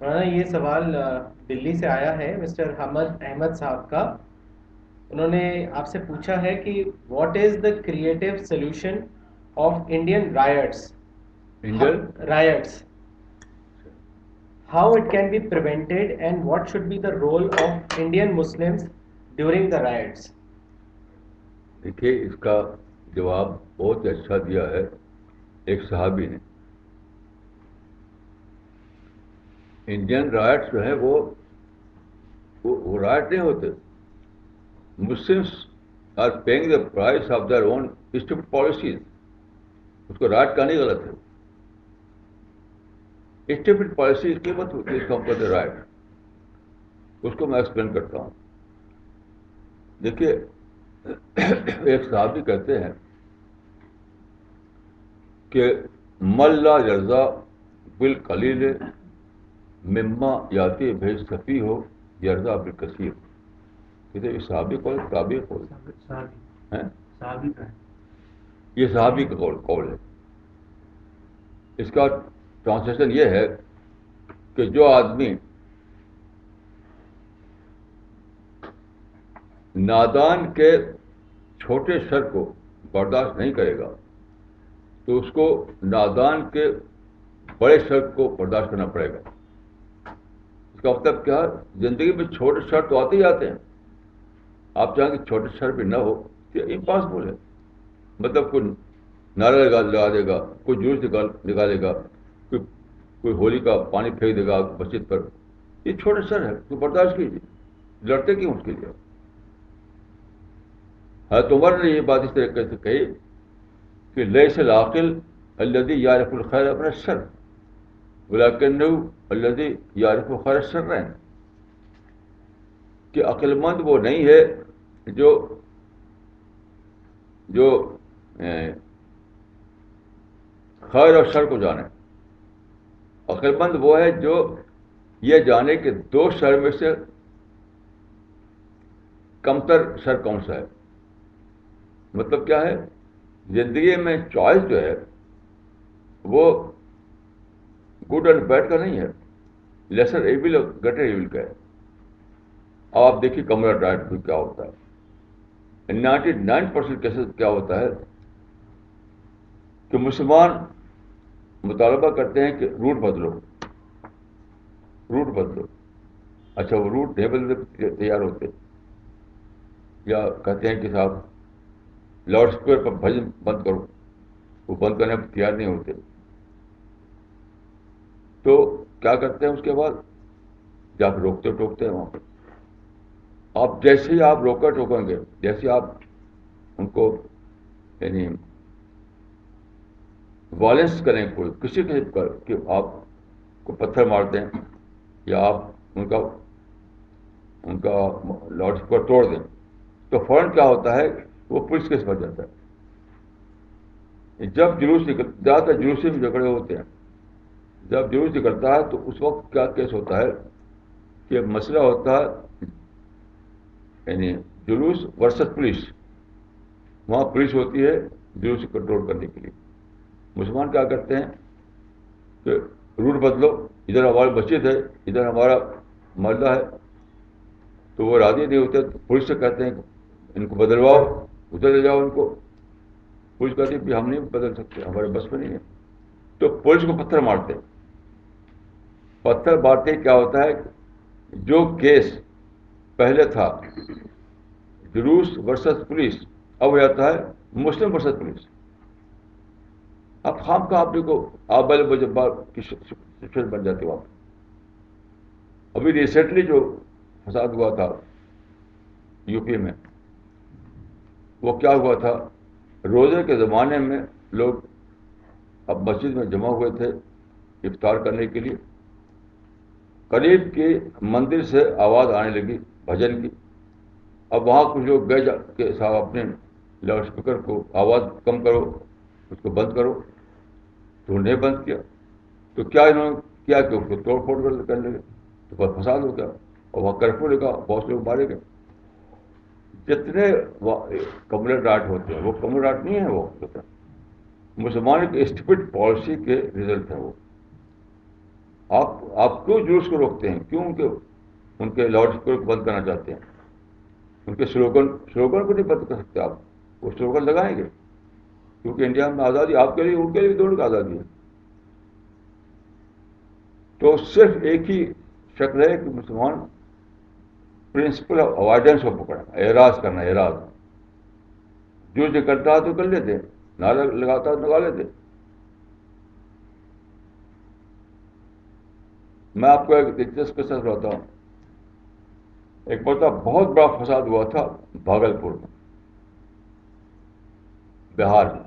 مولانا یہ سوال دلی سے آیا ہے مسٹر حمد احمد صاحب کا. انہوں نے آپ سے پوچھا ہے کہ what is the creative solution of Indian rights how it can be prevented and what should be the role of Indian Muslims during the riots. دیکھیے اس کا جواب بہت اچھا دیا ہے ایک صحابی نے. انڈین رائٹس جو ہیں وہ رائٹ نہیں ہوتے. Muslims are paying the price of their own stupid policies. اس کو رائٹ کہانی غلط ہے. اسٹوپڈ پالیسی کی قیمت ہوتی ہے، اس کو ہم کہتے ہیں رائٹ. اس کو میں ایکسپلین کرتا ہوں. دیکھیے ایک صحابی کہتے ہیں کہ من لا یرضی بالقلیل مما یاتی بہ صفی ہو یرضی بالکثیر. کہتے ہیں صحابی قول تابعی قول ہے، یہ صحابی کا قول ہے. اس کا ٹرانسلیشن یہ ہے کہ جو آدمی نادان کے چھوٹے شر کو برداشت نہیں کرے گا تو اس کو نادان کے بڑے شر کو برداشت کرنا پڑے گا. اس کا مطلب کیا ہے، زندگی میں چھوٹے شر تو آتے ہی آتے ہیں. آپ چاہیں کہ چھوٹے شر بھی نہ ہو یہ امپاسبل ہے. مطلب کوئی نعرہ لگا دے گا، کوئی جلوس نکالے گا، کوئی ہولی کا پانی پھینک دے گا مسجد پر، یہ چھوٹے شر ہے تو برداشت کیجیے. لڑتے کیوں اس کے لیے؟ حضرت عمر نے یہ بات اس طریقے سے کہی کہ لیس العاقل الذی یعرف الخیر من الشر ولکنہ الذی یعرف خیر الشرین، کہ عقل مند وہ نہیں ہے جو خیر اور شر کو جانے. عقل مند وہ ہے جو یہ جانے کہ دو شر میں سے کمتر شر کون سا ہے. مطلب کیا ہے؟ زندگی میں چوائس جو ہے وہ گڈ اینڈ بیڈ کا نہیں ہے، لیسر ایول اور گریٹر ایول کا ہے. آپ دیکھیے کمرہ ڈائٹ بھی کیا ہوتا ہے. 99% کیسز کیا ہوتا ہے کہ مسلمان مطالبہ کرتے ہیں کہ روٹ بدلو. اچھا وہ روٹ نہیں بدلنے تیار ہوتے، یا کہتے ہیں کہ صاحب لاؤڈ اسپیکر پر بھجن بند کرو، وہ بند کرنے پر تیار نہیں ہوتے. تو کیا کرتے ہیں اس کے بعد؟ جب روکتے ٹوکتے ہیں وہاں پہ. آپ جیسے ہی آپ روکا ٹوکیں گے، جیسے آپ ان کو یعنی وائلنس کریں کوئی کسی قسم کا، کہ آپ کو پتھر مار دیں یا آپ ان کا لاؤڈ اسپیکر توڑ دیں، تو فوراً کیا ہوتا ہے؟ وہ پولیس کیس بن جاتا ہے. جب جلوس زیادہ تر جلوس میں جھگڑے ہوتے ہیں. جب جلوس نکلتا ہے تو اس وقت کیا کیس ہوتا ہے کہ مسئلہ ہوتا ہے یعنی جلوس ورسس پولیس. وہاں پولیس ہوتی ہے جلوس کو کنٹرول کرنے کے لیے. مسلمان کیا کرتے ہیں کہ روٹ بدلو، ادھر ہماری مسجد ہے، ادھر ہمارا محلہ ہے، تو وہ راضی نہیں ہوتے، تو پولیس سے کہتے ہیں ان کو بدلواؤ، ادھر لے جاؤ ان کو. پولیس کہتی ہے کہ ہم نہیں بدل سکتے، ہمارے بس میں نہیں ہے. تو پولیس کو پتھر مارتے کیا ہوتا ہے؟ جو کیس پہلے تھا جلوس ورسس پولیس، اب ہو جاتا ہے مسلم ورسس پولیس. اب خام کا آپ کو آبل بجبار کی سچویشن بن جاتی وہاں پہ. ابھی ریسنٹلی جو فساد ہوا تھا یو پی میں، وہ کیا ہوا تھا؟ روزے کے زمانے میں لوگ اب مسجد میں جمع ہوئے تھے افطار کرنے کے لیے. قریب کی مندر سے آواز آنے لگی بھجن کی. اب وہاں کچھ لوگ گئے جا کے صاحب اپنے لاؤڈ اسپیکر کو آواز کم کرو، اس کو بند کرو. تو انہوں نے بند کیا. تو کیا انہوں نے کیا کہ اس کو توڑ پھوڑ کرنے لگے، تو بہت فساد ہو گیا اور وہاں کرفیو لگا، بہت لوگ مارے گئے. جتنے کمرے ڈاٹ ہوتے ہیں وہ کمرے ڈاٹ نہیں ہے، وہ ہوتا ہے مسلمانوں کی اسٹپڈ پالیسی کے رزلٹ ہیں. وہ آپ کیوں جلوس کو روکتے ہیں؟ کیوں ان کے لاؤڈ اسپیکر کو بند کرنا چاہتے ہیں؟ ان کے سلوگن کو نہیں بند کر سکتے آپ. وہ سلوگن لگائیں گے کیونکہ انڈیا میں آزادی آپ کے لیے، ان کے لیے دونوں کی آزادی ہے. تو صرف ایک ہی شکل ہے کہ مسلمان پرنسپل آف اوائڈنس کو پکڑا، اعراض کرنا. اعراض جو کرتا ہے تو کر لیتے، نعرہ لگاتا ہے تو لگا لیتے. میں آپ کو ایک دلچسپ قصہ سناتا ہوں. ایک مرتبہ بہت بڑا فساد ہوا تھا بھاگلپور میں، بہار میں.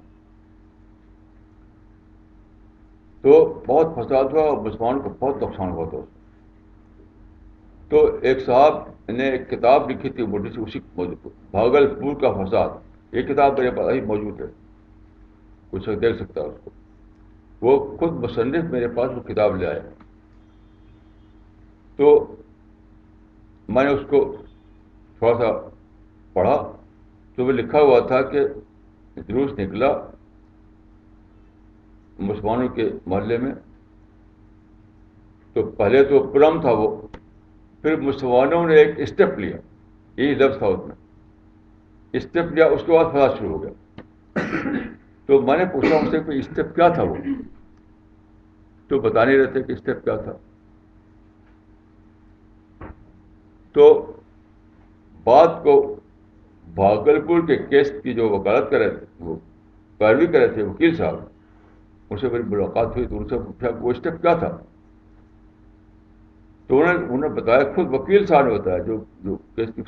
تو بہت فساد ہوا اور مسلمانوں کو بہت نقصان ہوا تھا. تو ایک صاحب نے ایک کتاب لکھی تھی موٹی سی، اسی بھاگلپور کا فساد. یہ کتاب میرے پاس ہی موجود ہے، کچھ دیکھ سکتا ہے اس کو. وہ خود مصنف میرے پاس وہ کتاب لے آئے. تو میں نے اس کو تھوڑا سا پڑھا تو وہ لکھا ہوا تھا کہ جلوس نکلا مسلمانوں کے محلے میں، تو پہلے تو پرم تھا وہ، پھر مسلمانوں نے ایک اسٹیپ لیا، یہی لفظ تھا اس میں، اسٹیپ لیا، اس کے بعد فساد شروع ہو گیا. تو میں نے پوچھا ان سے کہ اسٹیپ کیا تھا وہ، تو بتا نہیں رہتے کہ اسٹیپ کیا تھا. تو بات کو بھاگلپور کے کیس کی جو وکالت کر رہے تھے، وہ پیروی کر رہے تھے وکیل صاحب، ان سے میری ملاقات ہوئی تو ان سے پوچھا وہ اسٹیپ کیا تھا. تو انہوں نے بتایا، خود وکیل صاحب نے بتایا جو کیس کی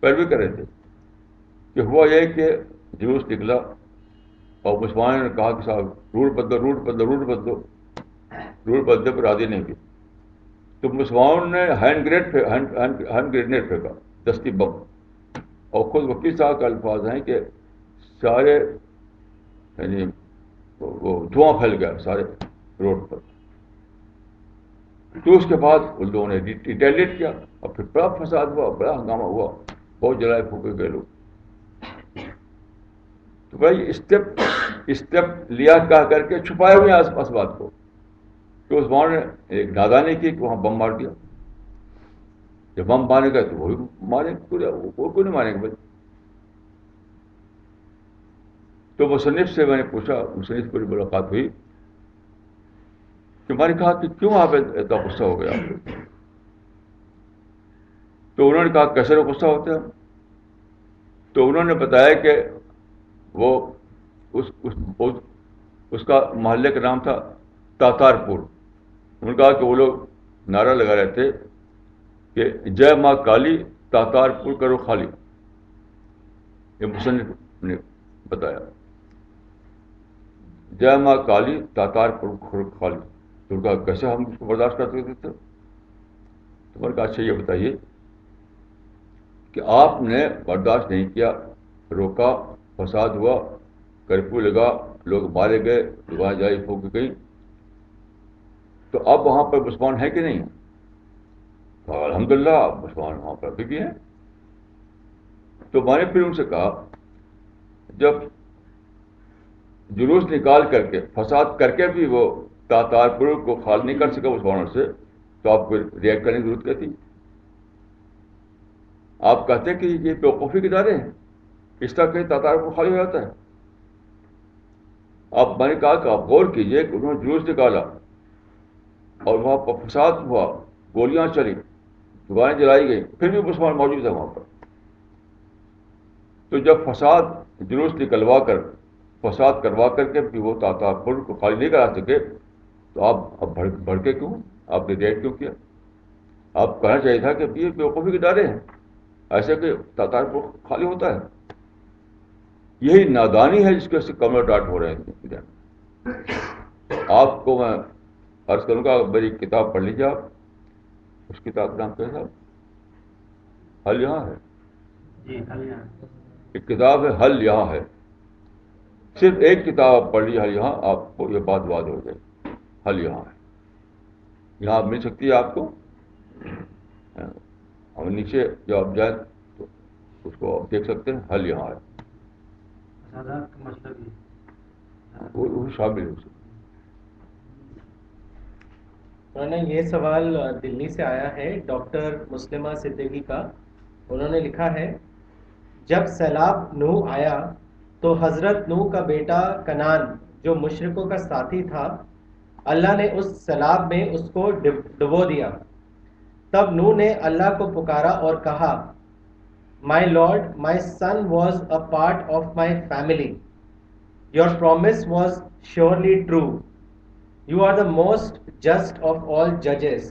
پیروی کر رہے تھے، کہ ہوا یہ کہ جلوس نکلا اور مسلمانوں نے کہا کہ صاحب روٹ بدلو، روٹ بدلنے پر راضی نہیں ہوئی. تو مسلمانوں نے ہینڈ گرینیڈ پھینکا، دستی بم. اور خود وکیل صاحب کے الفاظ ہیں کہ سارے یعنی وہ دھواں پھیل گیا سارے روڈ پر. تو اس کے بعد ان لوگوں نے ریٹیلیٹ کیا اور پھر بڑا فساد ہوا، بڑا ہنگامہ ہوا، بہت جلائے پھونکے گئے لوگ. تو بھائی اسٹیپ لیا کہہ کر کے چھپائے ہوئے آس پاس بات کو. تو اس نے ایک نادانی کی کہ وہاں بم مار دیا. جب بم مارے گا تو وہی مارے، وہ کیوں نہیں ماریں گے بھائی. تو مصنف سے میں نے پوچھا، مصنف پر ملاقات ہوئی کہ میں نے کہا کہ کیوں آپ اتنا غصہ ہو گیا. تو انہوں نے کہا کیسے غصہ ہوتے ہیں. تو انہوں نے بتایا کہ وہ اس کا محلے کا نام تھا تاتار پور. انہوں نے کہا کہ وہ لوگ نعرہ لگا رہے تھے کہ جے ماں کالی تاتار پور کرو خالی. یہ مصنف نے بتایا، جے ماں کالی تاتار پور کرو خالی. تو ان کا کیسے ہم اس کو برداشت کر سکتے تھے. تو میں نے کہا اچھا یہ بتائیے کہ آپ نے برداشت نہیں کیا، روکا، فساد ہوا، کرفیو لگا، لوگ مارے گئے، دکان جائی پھونکی گئی، تو اب وہاں پر مسلمان ہیں کہ نہیں؟ تو الحمدللہ مسلمان وہاں پر ابھی بھی ہیں. تو میں نے پھر ان سے کہا جب جلوس نکال کر کے فساد کر کے بھی وہ تاتار پور کو خالی نہیں کر سکا مسلمانوں سے، تو آپ کو ریئیکٹ کرنے کی ضرورت کیا تھی؟ آپ کہتے ہیں کہ یہ بیوقوفی کے ادارے ہیں، اس طرح کہیں تاتار پور خالی ہو جاتا ہے. میں نے کہا کہ آپ غور کیجئے کہ انہوں نے جلوس نکالا اور وہاں پر فساد ہوا، گولیاں چلی، دکانیں جلائی گئی، پھر بھی مسلمان موجود ہے وہاں پر. تو جب فساد جلوس نکلوا کر، فساد کروا کر کے بھی وہ تاتار پور کو خالی نہیں کرا سکے، تو آپ اب بھڑکے کیوں؟ آپ نے ریٹ کیوں کیا؟ آپ کہنا چاہیے تھا کہ یہ بیوقوفی کے ادارے ہیں، ایسے کہ تاتار پور خالی ہوتا ہے. یہی نادانی ہے جس کے سے کمر ڈاٹ ہو رہے ہیں. آپ کو میں عرض کروں گا، میری کتاب پڑھ لیجیے آپ. اس کتاب کا نام کیا ہے؟ حل یہاں ہے. جی حل یہاں. ایک کتاب ہے حل یہاں ہے. صرف ایک کتاب آپ پڑھ لیجیے حل یہاں، آپ کو یہ بات واضح ہو جائے. حل یہاں ہے، یہاں مل سکتی ہے آپ کو. اور نیچے جو آپ جائیں تو اس کو آپ دیکھ سکتے ہیں، حل یہاں ہے. فسادات کا مطلب یہ وہ شامل ہو سکتے. مولانا یہ سوال دلی سے آیا ہے ڈاکٹر مسلمہ صدیقی کا. انہوں نے لکھا ہے، جب سیلاب نوح آیا تو حضرت نوح کا بیٹا کنان جو مشرکوں کا ساتھی تھا، اللہ نے اس سیلاب میں اس کو ڈبو دیا. تب نوح نے اللہ کو پکارا اور کہا، my lord, my son was a part of my family. Your promise was surely true. You are the most just of all judges.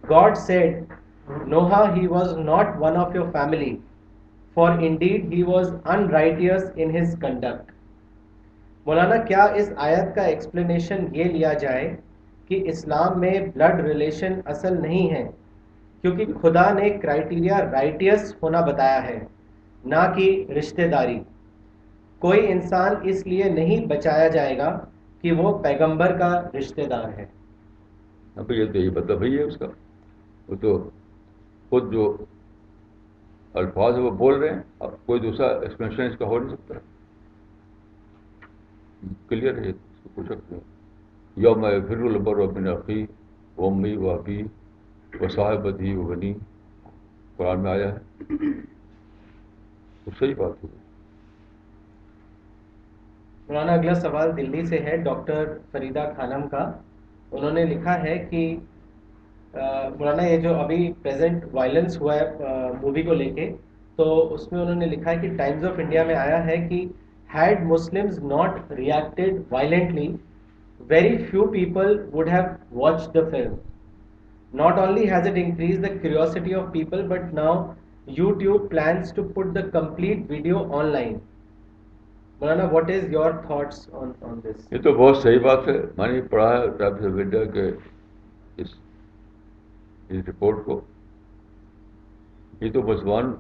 God said, Noah, he was not one of your family, for indeed he was unrighteous in his conduct. مولانا کیا اس آیت کا ایکسپلینیشن یہ لیا جائے کہ اسلام میں بلڈ ریلیشن اصل نہیں ہے، کیونکہ خدا نے کرائیٹیریا رائٹیس ہونا بتایا ہے، نہ کہ رشتہ داری. کوئی انسان اس لیے نہیں بچایا جائے گا کہ وہ پیغمبر کا رشتہ دار ہے. اب یہ تو یہ مطلب ہے اس کا. وہ تو خود جو الفاظ ہے وہ بول رہے ہیں، اب کوئی دوسرا ایکسپلینیشن اس کا ہو نہیں سکتا. کلیئر ہے، اس کو پوچھ سکتے ہیں. یوم یفر المرء من اخیہ وامہ وابیہ وصاحبتہ وبنیہ، قرآن میں آیا ہے. تو صحیح بات ہے. مولانا اگلا سوال دلی سے ہے ڈاکٹر فریدہ خانم کا. انہوں نے لکھا ہے کہ مولانا یہ جو ابھی پریزنٹ وائلنس ہوا ہے مووی کو لے کے، تو اس میں انہوں نے لکھا ہے کہ ٹائمز آف انڈیا میں آیا ہے کہ had Muslims not reacted violently, very few people would have watched the film. Not only has it increased the curiosity of people, but now YouTube plans to put the complete video online. Maulana what is your thoughts on this? یہ تو بہت صحیح بات ہے. میں نے پڑھا ہے ٹائمز آف انڈیا کے اس رپورٹ کو. یہ تو مسلمان،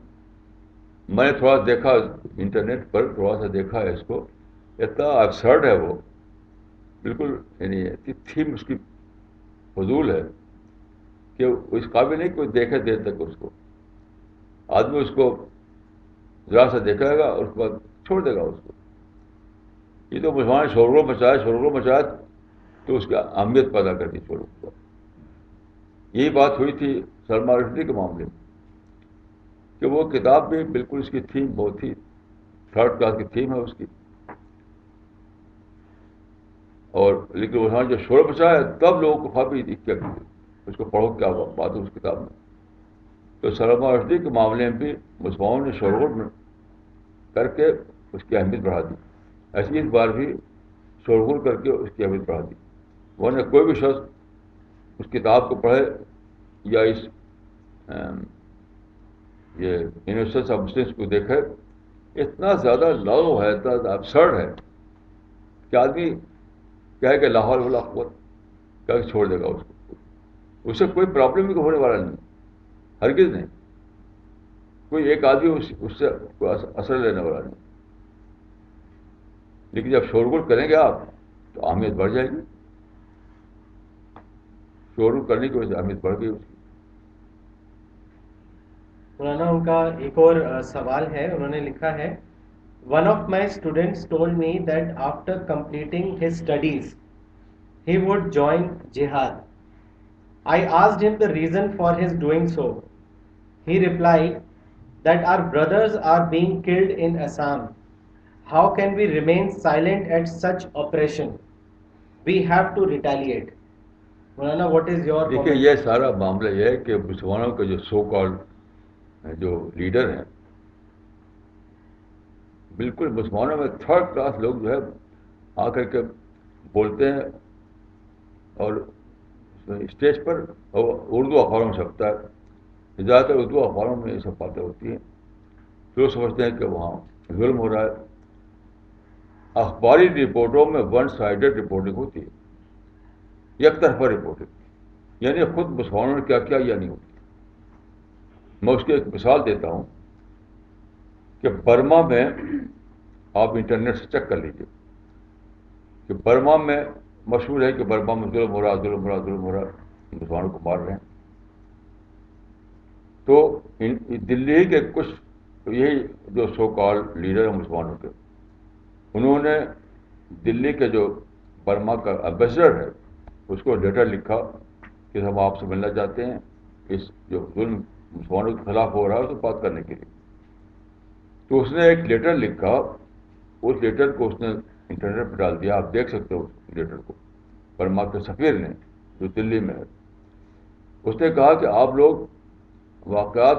میں نے تھوڑا دیکھا انٹرنیٹ پر، تھوڑا سا دیکھا ہے اس کو. اتنا ابسرڈ ہے وہ، بالکل یعنی تھیم اس کی فضول ہے کہ اس قابل نہیں کوئی دیکھے دیر تک اس کو. آدمی اس کو ذرا سا دیکھے گا اور اس کے بعد چھوڑ دے گا اس کو. یہ تو مسلمان شورغل مچایا تو اس کی اہمیت پیدا کر دی شورغل پر. یہی بات ہوئی تھی سلمان رشدی کے معاملے میں کہ وہ کتاب بھی بالکل اس کی تھیم بہت ہی تھرڈ کلاس کی تھیم ہے اس کی. اور لیکن مسلمان جو شور مچایا تب لوگوں کو خوابی کیا اس کو پڑھو کیا بات ہے اس کتاب میں. تو سلمان رشدی کے معاملے میں بھی مسلمانوں نے شورغل کر کے اس کی اہمیت بڑھا دی. ایسے اس بار بھی شورغل کر کے اس کی اہمیت بڑھا دی. ورنہ کوئی بھی شخص اس کتاب کو پڑھے یا اس یہ انویسٹرس آف مسلمس کو دیکھے، اتنا زیادہ لو ہے، اتنا زیادہ ابسرڈ ہے کہ آدمی کہے کہ لا حول ولا قوت کہہ کے چھوڑ دے گا اس کو. اس سے کوئی پرابلم بھی ہونے والا نہیں، ہرگز نہیں. کوئی ایک آدمی اس سے کوئی اثر لینے والا نہیں. لیکن جب شورغل کریں گے آپ تو اہمیت بڑھ جائے گی. شورغل کرنے کی وجہ سے اہمیت بڑھ گئی اس کی. مولانا ان کا ایک اور سوال ہے. انہوں نے لکھا ہے One of my students told me that after completing his studies, he would join jihad. I asked him the reason for his doing so. He replied that our brothers are being killed in Assam. How can we remain silent at such oppression? We have to retaliate. Maulana, what is your دیکھیے comment? یہ سارا معاملہ یہ ہے کہ مسلمانوں کے جو سو کالڈ جو لیڈر ہیں، بالکل مسلمانوں میں تھرڈ کلاس لوگ جو ہے آ کر کے بولتے ہیں اور اسٹیج پر اردو اخباروں میں چھپتا ہے. زیادہ تر اردو اخباروں میں یہ سب باتیں ہوتی ہیں. لوگ سمجھتے ہیں کہ وہاں ظلم ہو رہا ہے. اخباری رپورٹوں میں ون سائڈڈ رپورٹنگ ہوتی ہے، یک طرفہ رپورٹنگ. یعنی خود مسلمانوں نے کیا کیا یا نہیں ہوتی. میں اس کی ایک مثال دیتا ہوں کہ برما میں آپ انٹرنیٹ سے چیک کر لیجیے کہ برما میں مشہور ہے کہ برما میں ظلم ہو رہا، مسلمانوں کو مار رہے ہیں. تو دلی کے کچھ یہی جو سو کال لیڈر ہیں مسلمانوں کے، انہوں نے دلی کے جو برما کا ایمبیسڈر ہے اس کو لیٹر لکھا کہ ہم آپ سے ملنا چاہتے ہیں، اس جو ظلم مسلمانوں کے خلاف ہو رہا ہے اس سے بات کرنے کے لیے. تو اس نے ایک لیٹر لکھا. اس لیٹر کو اس نے انٹرنیٹ پہ ڈال دیا. آپ دیکھ سکتے ہو اس لیٹر کو. برما کے سفیر نے جو دلی میں ہے، اس نے کہا کہ آپ لوگ واقعات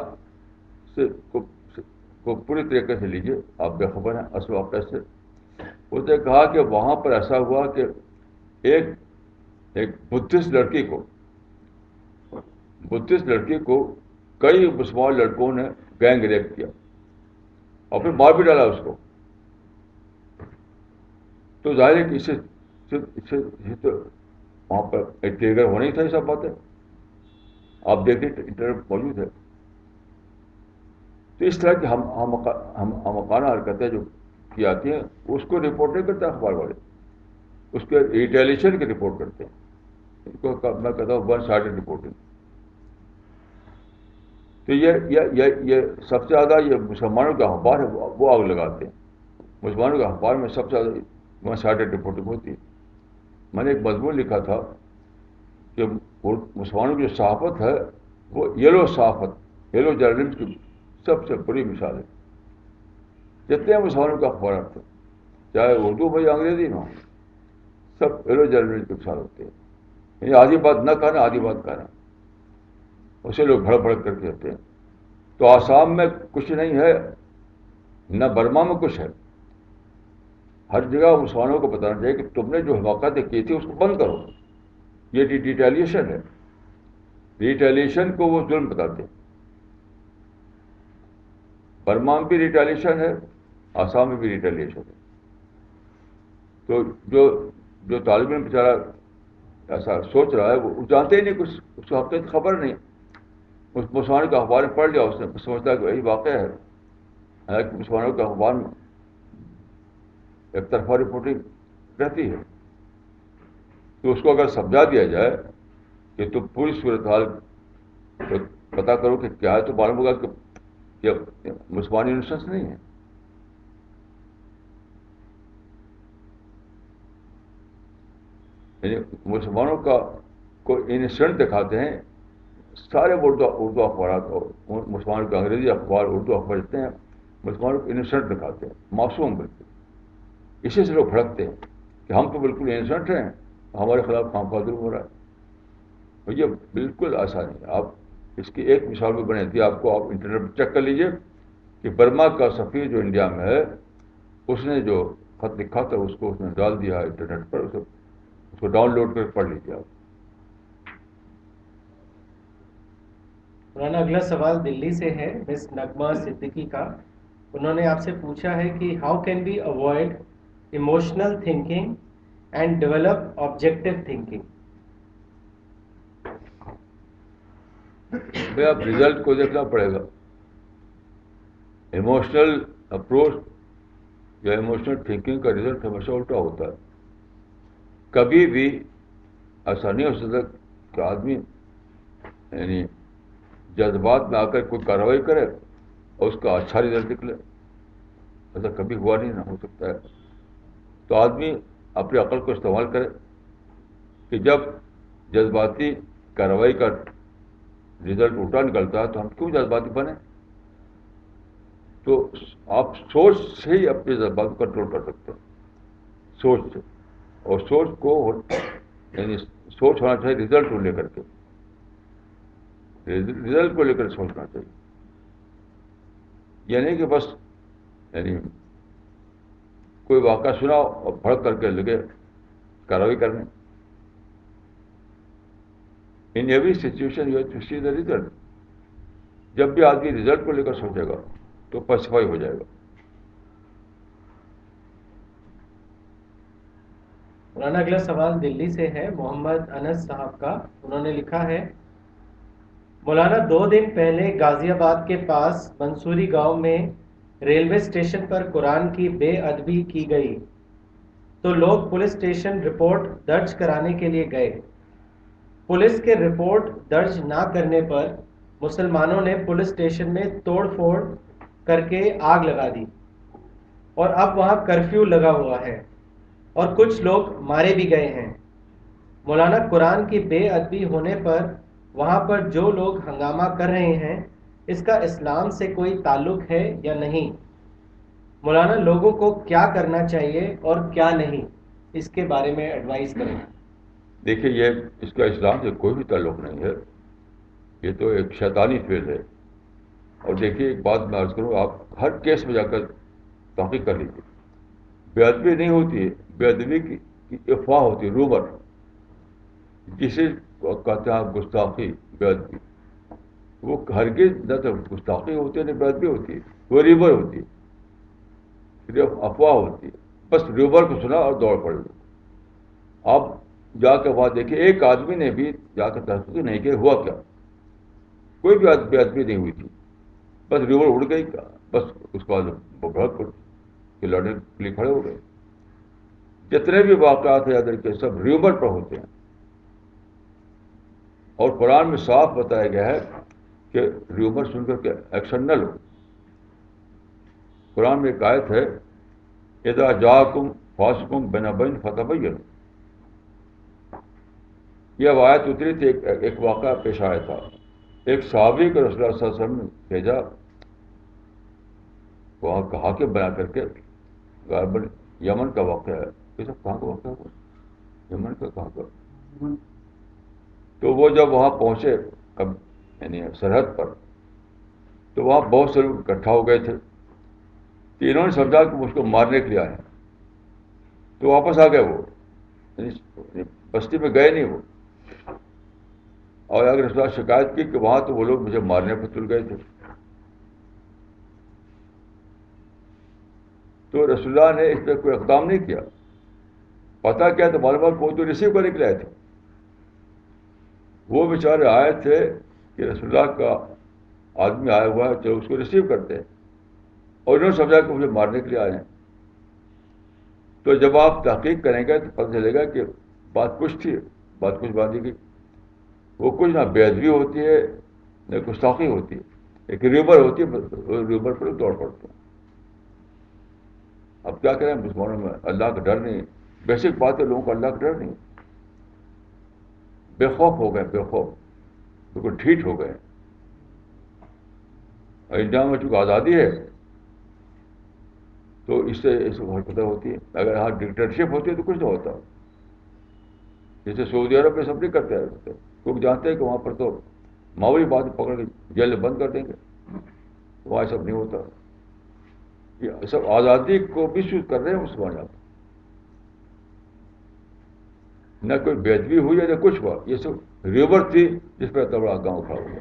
کو پوری طریقے سے لیجیے، آپ بے خبر ہیں اصل واقعہ سے. اس نے کہا کہ وہاں پر ایسا ہوا کہ ایک بدھسٹ لڑکی کو کئی مسلمان لڑکوں نے گینگ ریپ کیا اور پھر مار بھی ڈالا اس کو. تو ظاہر ہے کہ اس سے تو وہاں پر ایک ٹریگر ہونا ہی تھا. یہ سب باتیں آپ دیکھیں انٹرنیٹ موجود ہے. تو اس طرح کی ہمکانہ حرکتیں جو کی آتی ہیں اس کو رپورٹ نہیں کرتے اخبار والے، اس کے ریٹیلیشن کی رپورٹ کرتے ہیں. اس کو میں کہتا ہوں ون سائڈڈ رپورٹنگ. تو یہ سب سے زیادہ یہ مسلمانوں کے اخبار ہے وہ آگ لگاتے ہیں. مسلمانوں کے اخبار میں سب سے زیادہ ون سائڈڈ رپورٹنگ ہوتی ہے. میں نے ایک مضمون لکھا تھا کہ مسلمانوں کی جو صحافت ہے وہ یلو صحافت، یلو جرنلزم کی سب سے بڑی مثال ہے. جتنے مسلمانوں کے اخبارات ہیں چاہے اردو ہو یا انگریزی میں ہو، سب یلو جرنلزم کی مثال ہوتے ہیں. یعنی آدھی بات نہ کہنا، آدھی بات کہنا، اسے لوگ بھڑک بھڑک کر کے ہوتے ہیں. تو آسام میں کچھ نہیں ہے، نہ برما میں کچھ ہے. ہر جگہ مسلمانوں کو بتانا چاہیے کہ تم نے جو حماقتیں کی تھی اس کو بند کرو. یہ ریٹیلیشن ہے. ریٹیلیشن کو وہ ظلم بتاتے ہیں. برما میں بھی ریٹیلیشن ہے، آسام میں بھی ریٹیلیشن ہے. تو جو طالب علم بیچارہ ایسا سوچ رہا ہے وہ جانتے ہی نہیں کچھ، اس کو حقیقت خبر نہیں. اس مسلمانوں کے اخبار میں پڑھ لیا اس نے، سمجھتا ہے کہ وہی واقعہ ہے. حالانکہ مسلمانوں کے اخبار میں ایک طرفہ رپورٹنگ رہتی ہے. تو اس کو اگر سمجھا دیا جائے کہ تم پوری صورتحال پتہ کرو کہ کیا ہے، تو معلوم ہوگا کہ مسلمان انسنس نہیں ہے. یعنی مسلمانوں کا کو انسٹنٹ دکھاتے ہیں سارے اردو اخبارات، اور مسلمانوں کے انگریزی اخبار اردو اخبار جتنے ہیں مسلمانوں کو انسٹنٹ دکھاتے ہیں، معصوم بالکل. اسی سے لوگ بھڑکتے ہیں کہ ہم تو بالکل انسنٹ ہیں، ہمارے خلاف کام کا ظلم ہو رہا ہے. اور یہ بالکل ایسا نہیں ہے. آپ اس کی ایک مثال بھی بنے دی آپ کو، آپ انٹرنیٹ پہ چیک کر لیجئے کہ برما کا سفیر جو انڈیا میں ہے اس نے جو خط لکھا تھا اس کو اس نے ڈال دیا انٹرنیٹ پر، اس کو ڈاؤن لوڈ کر پڑھ لیجیے آپ. مولانا اگلا سوال دلی سے ہے مس نغمہ صدیقی کا. انہوں نے آپ سے پوچھا ہے کہ how can be avoid emotional thinking and develop objective thinking. بھائی آپ رزلٹ کو دیکھنا پڑے گا. ایموشنل اپروچ یا ایموشنل تھنکنگ کا رزلٹ ہمیشہ الٹا ہوتا ہے. کبھی بھی ایسا نہیں ہو سکتا کہ آدمی یعنی جذبات میں آ کر کوئی کارروائی کرے اور اس کا اچھا رزلٹ نکلے. ایسا کبھی ہوا نہیں، نہ ہو سکتا ہے. تو آدمی اپنی عقل کو استعمال کرے کہ جب جذباتی کارروائی کا رزلٹ الٹا نکلتا ہے تو ہم کیوں جذباتی بنے. تو آپ سوچ سے ہی اپنے جذبات کو کنٹرول کر سکتے ہیں، سوچ سے. اور سوچ کو یعنی سوچ ہونا چاہیے رزلٹ کو لے کر کے، رزلٹ کو لے کر سوچنا چاہیے. یہ نہیں کہ بس یعنی کوئی واقعہ سنا اور بھڑک کر کے لگے کارروائی کرنے. In every situation you have to see the result. جب بھی آدمی رزلٹ کو لے کر سوچے گا تو پیسیفائی ہو جائے گا. مولانا اگلا سوال دلی سے ہے محمد انس صاحب کا. انہوں نے لکھا ہے مولانا 2 دن پہلے غازی آباد کے پاس منصوری گاؤں میں ریلوے اسٹیشن پر قرآن کی بے ادبی کی گئی تو لوگ پولیس اسٹیشن رپورٹ درج کرانے کے لیے گئے. پولیس کے رپورٹ درج نہ کرنے پر مسلمانوں نے پولیس اسٹیشن میں توڑ پھوڑ کر کے آگ لگا دی اور اب وہاں کرفیو لگا ہوا ہے اور کچھ لوگ مارے بھی گئے ہیں. مولانا قرآن کی بے ادبی ہونے پر وہاں پر جو لوگ ہنگامہ کر رہے ہیں اس کا اسلام سے کوئی تعلق ہے یا نہیں؟ مولانا لوگوں کو کیا کرنا چاہیے اور کیا نہیں، اس کے بارے میں ایڈوائز کریں. دیکھیے یہ اس کا اسلام سے کوئی بھی تعلق نہیں ہے، یہ تو ایک شیطانی فعل ہے. اور دیکھیے ایک بات میں عرض کروں، آپ ہر کیس میں جا کر تحقیق کر لیجیے. بے ادبی نہیں ہوتی ہے، بے ادبی کی افواہ ہوتی ہے، رومر، جسے کہتے ہیں گستاخی. بے ادبی وہ ہرگز نہ تو گستاخی ہوتی ہے نہ بے ادبی ہوتی ہے، وہ ریبر ہوتی ہے، صرف افواہ ہوتی ہے. بس ریبر کو سنا اور دوڑ پڑے. آپ جا کے وہاں دیکھیے ایک آدمی نے بھی جا کے تحقیق نہیں کیا ہوا کیا. کوئی بھی بے ادبی نہیں ہوئی تھی، بس ریور اڑ گئی. بس اس کے بعد بھڑک کہ لڑنے کے لیے کھڑے ہو گئے. جتنے بھی واقعات ہیں ادھر کے سب ریور پر ہوتے ہیں. اور قرآن میں صاف بتایا گیا ہے کہ ریومر سن کر کے ایکشن نہ لو. قرآن میں ایک آیت ہے اذا جاءکم فاسقٌ بنبأ فتبینوا. یہ آیت اتری تھی، ایک واقعہ پیش آیا تھا. ایک صحابی کو رسول اللہ صلی اللہ علیہ وسلم نے بھیجا وہاں کا حاکم بنا کر کے. غالباً یمن کا واقعہ ہے. یہ سب کہاں کا واقعہ ہے؟ یمن کا کہاں کا؟ تو وہ جب وہاں پہنچے یعنی سرحد پر، تو وہاں بہت سے لوگ اکٹھا ہو گئے تھے. تو انہوں نے سمجھا کہ مجھ کو مارنے کے لیے آئے ہیں، تو واپس آ گئے. وہ یعنی بستی میں گئے نہیں وہ. اور اگر اس بات شکایت کی کہ وہاں تو وہ لوگ مجھے مارنے پر تل گئے تھے. تو رسول اللہ نے اس پہ کوئی اقدام نہیں کیا. پتہ کیا تو معلومات کو تو ریسیو کرنے کے لیے آئے تھے. وہ بیچارے آئے تھے کہ رسول اللہ کا آدمی آیا ہوا ہے, چلو اس کو ریسیو کرتے ہیں, اور انہوں نے سمجھا کہ مجھے مارنے کے لیے آئے ہیں. تو جب آپ تحقیق کریں گے تو پتہ چلے گا کہ بات کچھ تھی, بات کچھ باندھی گئی. وہ کچھ نہ بے ادبی ہوتی ہے نہ گستاخی ہوتی ہے, ایک ریوبر ہوتی ہے, ریوبر پر دوڑ پڑتے ہیں. اب کیا کریں مسلمانوں میں اللہ کا ڈر نہیں. بیسک بات ہے لوگوں کو اللہ کا ڈر نہیں, بے خوف ہو گئے, بے خوف, بالکل ڈھیٹ ہو گئے. اور انڈیا میں چونکہ آزادی ہے تو اس سے حرکتیں ہوتی ہے. اگر یہاں ڈکٹیٹرشپ ہوتی ہے تو کچھ نہ ہوتا. جیسے سعودی عرب میں سب نہیں کرتے ہیں, لوگ جانتے ہیں کہ وہاں پر تو معمولی بات پکڑ کے جیل میں بند کر دیں گے. وہاں سب نہیں ہوتا. یہ سب آزادی کو بھی سوز کر رہے ہیں مسلمان یہاں. نہ کوئی بے ادبی ہوئی ہے نہ کچھ ہوا, یہ سب ریور تھی جس پر اتنا بڑا گاؤں کھڑا ہوا,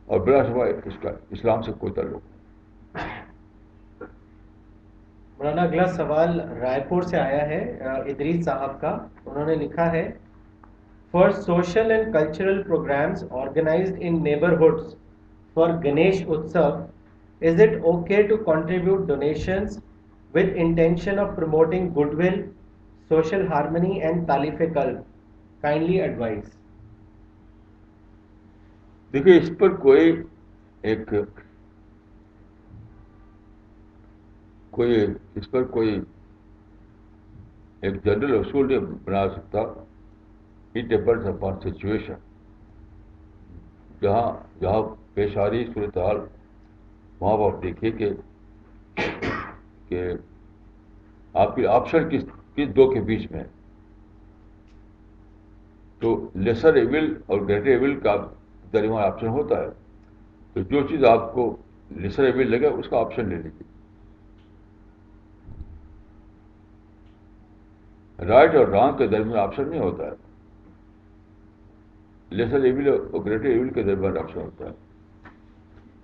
اور بلا شبہ اس کا اسلام سے کوئی تعلق نہیں. مولانا اگلا سوال رائے پور سے آیا ہے, ادریس صاحب کا. انہوں نے لکھا ہے, for social and cultural programmes organised in neighbourhoods for Ganesh Utsav, is it okay to contribute donations with intention of promoting good will, social harmony and تالیف قلب؟ Kindly advise. دیکھیے اس پر کوئی ایک جنرل اصول نہیں بنا سکتا. It depends upon situation. جہاں پیش آ رہی صورتحال وہاں پر آپ دیکھیے کہ آپ کی آپشن کس دو کے بیچ میں ہے. تو لیسر ایول اور گریٹر ایول کا درمیان آپشن ہوتا ہے. تو جو چیز آپ کو لیسر ایول لگے اس کا آپشن لے لیجیے. رائٹ اور رانگ کے درمیان آپشن نہیں ہوتا ہے. لیسر ایول اور گریٹر ایول کے درمیان آپشن ہوتا ہے.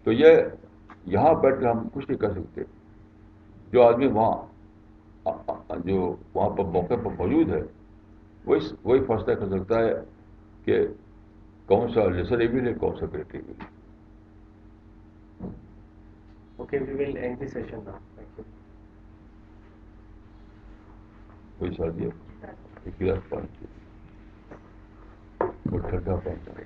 تو یہاں بیٹھ کر ہم کچھ نہیں کر سکتے. جو آدمی وہاں پر موقع پر موجود ہے وہی فیصلہ کر سکتا ہے کہ کون سا لیسر ایول ہے, کون سا گریٹر ایول ہے. Okay, we will end the session now. Thank you. کوئی شادی ایک گلاس پانی, وہ ٹھنڈا پانی.